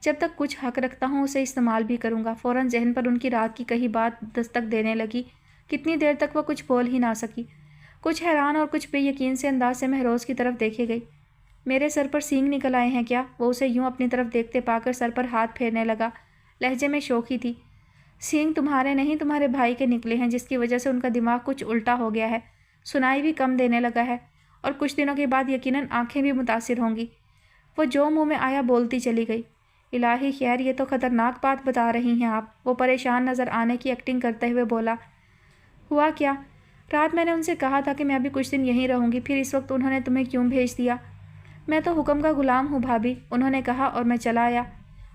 جب تک کچھ حق رکھتا ہوں اسے استعمال بھی کروں گا۔ فوراً ذہن پر ان کی رات کی کہی بات دستک دینے لگی۔ کتنی دیر تک وہ کچھ بول ہی نہ سکی۔ کچھ حیران اور کچھ بے یقین سے انداز سے مہروز کی طرف دیکھے گئی۔ میرے سر پر سینگ نکل آئے ہیں کیا؟ وہ اسے یوں اپنی طرف دیکھتے پا کر سر پر ہاتھ پھیرنے لگا، لہجے میں شوخی تھی۔ سینگ تمہارے نہیں، تمہارے بھائی کے نکلے ہیں، جس کی وجہ سے ان کا دماغ کچھ الٹا ہو گیا ہے، سنائی بھی کم دینے لگا ہے، اور کچھ دنوں کے بعد یقیناً آنکھیں بھی متاثر ہوں گی۔ وہ جو منہ میں آیا بولتی چلی گئی۔ الہی خیر، یہ تو خطرناک بات بتا رہی ہیں آپ، وہ پریشان نظر آنے کی ایکٹنگ کرتے ہوئے بولا۔ ہوا کیا؟ رات میں نے ان سے کہا تھا کہ میں ابھی کچھ دن یہیں رہوں گی، پھر اس وقت انہوں نے تمہیں کیوں بھیج دیا؟ میں تو حکم کا غلام ہوں بھابھی، انہوں نے کہا اور میں چلا آیا۔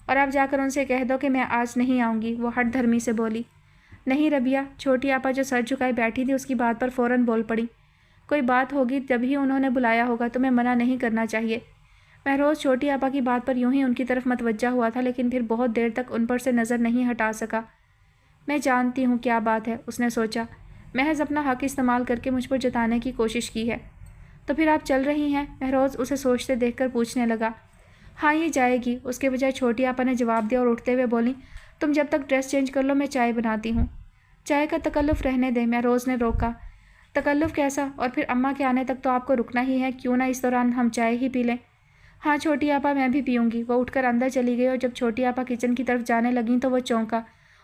اور آپ جا کر ان سے کہہ دو کہ میں آج نہیں آؤں گی، وہ ہٹ دھرمی سے بولی۔ نہیں ربیہ، چھوٹی آپا جو سر جھکائے بیٹھی تھی اس کی بات پر فوراً بول پڑی۔ کوئی بات ہوگی جب ہی انہوں نے بلایا ہوگا، تمہیں منع نہیں کرنا چاہیے۔ مہروز چھوٹی آپا کی بات پر یوں ہی ان کی طرف متوجہ ہوا تھا، لیکن پھر بہت دیر تک ان پر سے نظر نہیں ہٹا سکا۔ میں جانتی ہوں کیا بات ہے، اس نے سوچا، محض اپنا حق استعمال کر کے مجھ پر جتانے کی کوشش کی ہے۔ تو پھر آپ چل رہی ہیں؟ مہروز اسے سوچتے دیکھ کر پوچھنے لگا۔ ہاں، یہ جائے گی، اس کے بجائے چھوٹی آپا نے جواب دیا اور اٹھتے ہوئے بولی، تم جب تک ڈریس چینج کر لو میں چائے بناتی ہوں۔ چائے کا تکلف رہنے دیں، مہروز نے روکا۔ تکلف کیسا؟ اور پھر اماں کے آنے تک تو آپ کو رکنا ہی ہے، کیوں نہ اس دوران ہم چائے ہی پی لیں؟ ہاں چھوٹی آپا، میں بھی پیوں گی۔ وہ اٹھ کر اندر چلی گئی اور جب چھوٹی آپا کچن کی طرف جانے لگیں تو وہ چونکا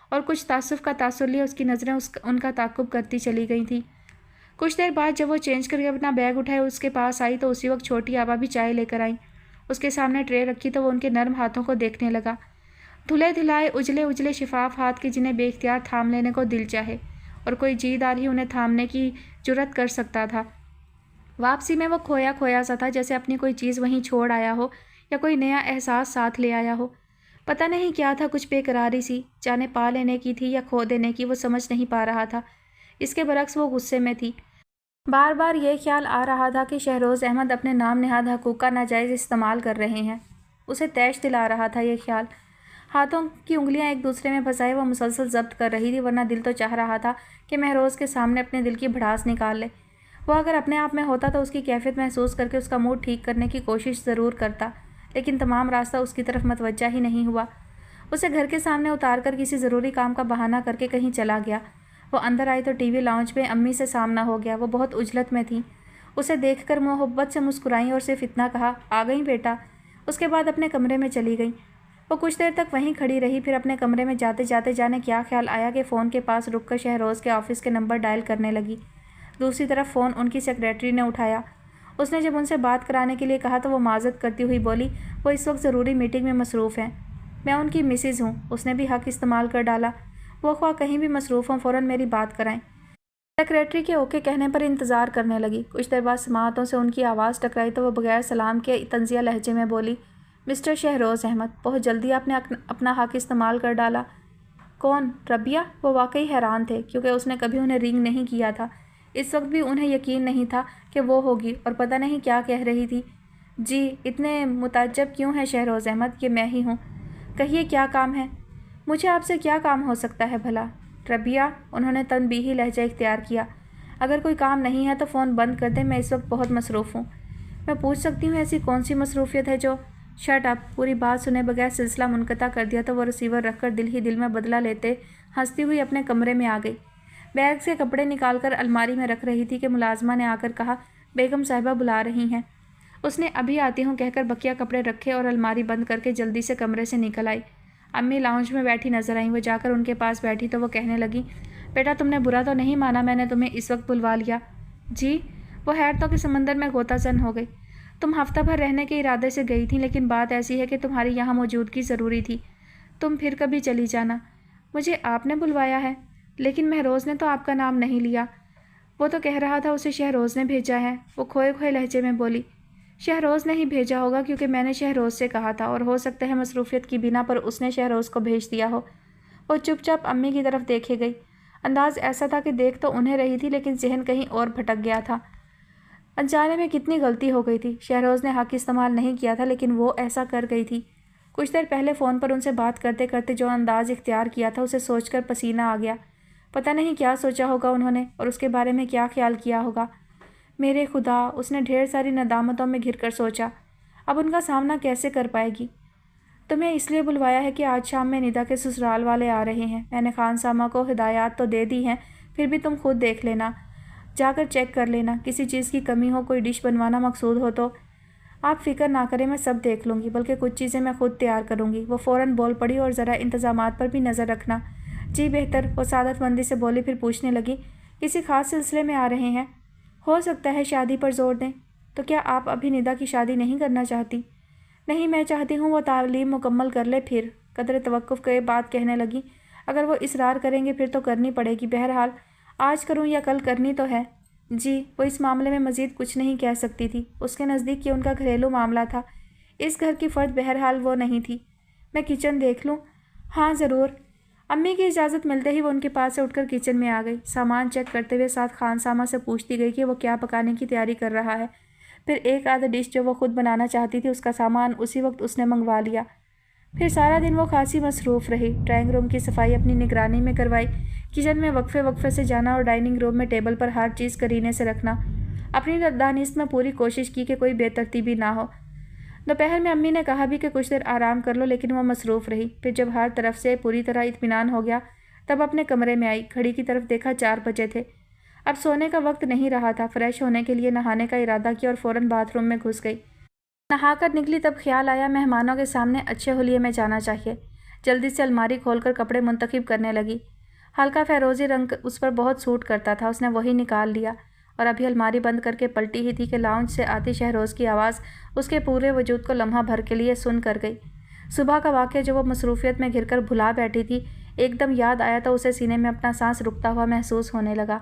اور کچھ تعصب کا تاثر لیے اس کی نظریں ان کا تعاقب کرتی چلی گئی تھیں۔ کچھ دیر بعد جب وہ چینج کر کے اپنا بیگ اٹھائے اس کے پاس آئی تو اسی وقت چھوٹی آپا بھی چائے لے کر آئیں۔ اس کے سامنے ٹرے رکھی تو وہ ان کے نرم ہاتھوں کو دیکھنے لگا، دھلے دھلائے اجلے اجلے شفاف ہاتھ کے جنہیں بے اختیار تھام لینے کو دل چاہے، اور کوئی جی دار ہی انہیں تھامنے کی جرت کر سکتا تھا۔ واپسی میں وہ کھویا کھویا سا تھا، جیسے اپنی کوئی چیز وہیں چھوڑ آیا ہو یا کوئی نیا احساس ساتھ لے آیا ہو۔ پتہ نہیں کیا تھا، کچھ بے قراری سی، جانے پا لینے کی تھی یا کھو دینے کی، وہ سمجھ نہیں پا رہا تھا۔ اس کے برعکس وہ غصے میں تھی۔ بار بار یہ خیال آ رہا تھا کہ شہروز احمد اپنے نام نہاد حقوق کا ناجائز استعمال کر رہے ہیں۔ اسے طیش دلا رہا تھا یہ خیال۔ ہاتھوں کی انگلیاں ایک دوسرے میں پھنسائے وہ مسلسل ضبط کر رہی تھی، ورنہ دل تو چاہ رہا تھا کہ مہروز کے سامنے اپنے دل کی بھڑاس نکال لے۔ وہ اگر اپنے آپ میں ہوتا تو اس کی کیفیت محسوس کر کے اس کا موڈ ٹھیک کرنے کی کوشش ضرور کرتا، لیکن تمام راستہ اس کی طرف متوجہ ہی نہیں ہوا۔ اسے گھر کے سامنے اتار کر کسی ضروری کام کا بہانہ کر کے کہیں چلا گیا۔ وہ اندر آئی تو ٹی وی لاؤنج میں امی سے سامنا ہو گیا۔ وہ بہت عجلت میں تھیں۔ اسے دیکھ کر محبت سے مسکرائیں اور صرف اتنا کہا، آ گئیں بیٹا؟ اس کے بعد اپنے کمرے میں چلی گئیں۔ وہ کچھ دیر تک وہیں کھڑی رہی، پھر اپنے کمرے میں جاتے جاتے جانے کیا خیال آیا کہ فون کے پاس رک کر شہروز کے آفس کے نمبر ڈائل کرنے لگی۔ دوسری طرف فون ان کی سیکریٹری نے اٹھایا۔ اس نے جب ان سے بات کرانے کے لیے کہا تو وہ معذرت کرتی ہوئی بولی وہ اس وقت ضروری میٹنگ میں مصروف ہیں۔ میں ان کی مسز ہوں۔ اس نے بھی حق استعمال کر ڈالا۔ وہ خواہ کہیں بھی مصروف ہوں فوراً میری بات کرائیں۔ سیکریٹری کے اوکے کہنے پر انتظار کرنے لگی۔ کچھ دیر بعد سماعتوں سے ان کی آواز ٹکرائی تو وہ بغیر سلام کے طنزیہ لہجے میں بولی مسٹر شہروز احمد، بہت جلدی آپ نے اپنا حق استعمال کر ڈالا۔ کون؟ ربیہ؟ وہ واقعی حیران تھے کیونکہ اس نے کبھی انہیں رنگ نہیں کیا تھا۔ اس وقت بھی انہیں یقین نہیں تھا کہ وہ ہوگی اور پتہ نہیں کیا کہہ رہی تھی۔ جی، اتنے متعجب کیوں ہیں شہروز احمد؟ یہ میں ہی ہوں۔ کہیے کیا کام ہے؟ مجھے آپ سے کیا کام ہو سکتا ہے بھلا؟ ربیہ، انہوں نے تنبیہی لہجہ اختیار کیا، اگر کوئی کام نہیں ہے تو فون بند کر دیں، میں اس وقت بہت مصروف ہوں۔ میں پوچھ سکتی ہوں ایسی کون سی مصروفیت ہے جو… شٹ اپ! پوری بات سنے بغیر سلسلہ منقطع کر دیا تو وہ ریسیور رکھ کر دل ہی دل میں بدلہ لیتے ہنستی ہوئی اپنے کمرے میں آ گئی۔ بیگ سے کپڑے نکال کر الماری میں رکھ رہی تھی کہ ملازمہ نے آ کر کہا بیگم صاحبہ بلا رہی ہیں۔ اس نے ابھی آتی ہوں کہہ کر بقیہ کپڑے رکھے اور الماری بند کر کے جلدی سے کمرے سے نکل آئی۔ امی لاؤنج میں بیٹھی نظر آئیں۔ وہ جا کر ان کے پاس بیٹھی تو وہ کہنے لگی بیٹا تم نے برا تو نہیں مانا میں نے تمہیں اس وقت بلوا لیا؟ جی، وہ حیرتوں کے سمندر میں غوطہ زن ہو گئی۔ تم ہفتہ بھر رہنے کے ارادے سے گئی تھی لیکن بات ایسی ہے کہ تمہاری یہاں موجودگی ضروری تھی۔ تم پھر کبھی چلی جانا۔ مجھے آپ نے بلوایا ہے؟ لیکن مہروز نے تو آپ کا نام نہیں لیا۔ وہ تو کہہ رہا تھا اسے شہروز نے بھیجا ہے۔ وہ کھوئے کھوئے لہجے میں بولی شہروز نے ہی بھیجا ہوگا کیونکہ میں نے شہروز سے کہا تھا اور ہو سکتا ہے مصروفیت کی بنا پر اس نے شہروز کو بھیج دیا ہو۔ وہ چپ چاپ امی کی طرف دیکھے گئی۔ انداز ایسا تھا کہ دیکھ تو انہیں رہی تھی لیکن ذہن کہیں اور بھٹک گیا تھا۔ انجانے میں کتنی غلطی ہو گئی تھی۔ شہروز نے حق استعمال نہیں کیا تھا لیکن وہ ایسا کر گئی تھی۔ کچھ دیر پہلے فون پر ان سے بات کرتے کرتے جو انداز اختیار کیا تھا اسے سوچ کر پسینہ آ گیا۔ پتہ نہیں کیا سوچا ہوگا انہوں نے اور اس کے بارے میں کیا خیال کیا ہوگا۔ میرے خدا، اس نے ڈھیر ساری ندامتوں میں گھر کر سوچا، اب ان کا سامنا کیسے کر پائے گی؟ تمہیں اس لیے بلوایا ہے کہ آج شام میں ندا کے سسرال والے آ رہے ہیں۔ میں نے خان سامہ کو ہدایات تو دے دی ہیں، پھر بھی تم خود دیکھ لینا، جا کر چیک کر لینا، کسی چیز کی کمی ہو، کوئی ڈش بنوانا مقصود ہو تو۔ آپ فکر نہ کریں، میں سب دیکھ لوں گی، بلکہ کچھ چیزیں میں خود تیار کروں گی۔ وہ فوراً بول پڑی اور ذرا انتظامات پر بھی نظر رکھنا۔ جی بہتر، وہ سعادت مندی سے بولی، پھر پوچھنے لگی کسی خاص سلسلے میں آ رہے ہیں؟ ہو سکتا ہے شادی پر زور دیں۔ تو کیا آپ ابھی ندا کی شادی نہیں کرنا چاہتی؟ نہیں، میں چاہتی ہوں وہ تعلیم مکمل کر لے پھر۔ قدر توقف کے بعد کہنے لگی اگر وہ اصرار کریں گے پھر تو کرنی پڑے گی، بہرحال آج کروں یا کل کرنی تو ہے۔ جی، وہ اس معاملے میں مزید کچھ نہیں کہہ سکتی تھی۔ اس کے نزدیک یہ ان کا گھریلو معاملہ تھا، اس گھر کی فرد بہرحال وہ نہیں تھی۔ میں کچن دیکھ لوں؟ ہاں ضرور۔ امی کی اجازت ملتے ہی وہ ان کے پاس سے اٹھ کر کچن میں آ گئی۔ سامان چیک کرتے ہوئے ساتھ خان سامہ سے پوچھتی گئی کہ وہ کیا پکانے کی تیاری کر رہا ہے۔ پھر ایک آدھا ڈش جو وہ خود بنانا چاہتی تھی اس کا سامان اسی وقت اس نے منگوا لیا۔ پھر سارا دن وہ خاصی مصروف رہی۔ ڈرائنگ روم کی صفائی اپنی نگرانی میں کروائی، کچن میں وقفے وقفے سے جانا اور ڈائننگ روم میں ٹیبل پر ہر چیز قرینے سے رکھنا۔ اپنی دانست میں پوری کوشش کی کہ کوئی بے ترتیبی نہ ہو۔ دوپہر میں امی نے کہا بھی کہ کچھ دیر آرام کر لو لیکن وہ مصروف رہی۔ پھر جب ہر طرف سے پوری طرح اطمینان ہو گیا تب اپنے کمرے میں آئی۔ گھڑی کی طرف دیکھا 4 بجے تھے۔ اب سونے کا وقت نہیں رہا تھا۔ فریش ہونے کے لیے نہانے کا ارادہ کیا اور فوراً باتھ روم میں گھس گئی۔ نہا کر نکلی تب خیال آیا مہمانوں کے سامنے اچھے حلیے میں جانا چاہیے۔ جلدی سے الماری کھول کر کپڑے منتخب کرنے لگی۔ ہلکا فیروزی رنگ اس پر بہت سوٹ کرتا تھا، اس نے وہی نکال لیا اور ابھی الماری بند کر کے پلٹی ہی تھی کہ لاؤنج سے آتی شہروز کی آواز اس کے پورے وجود کو لمحہ بھر کے لیے سن کر گئی۔ صبح کا واقعہ جو وہ مصروفیت میں گھر کر بھلا بیٹھی تھی ایک دم یاد آیا تو اسے سینے میں اپنا سانس رکتا ہوا محسوس ہونے لگا۔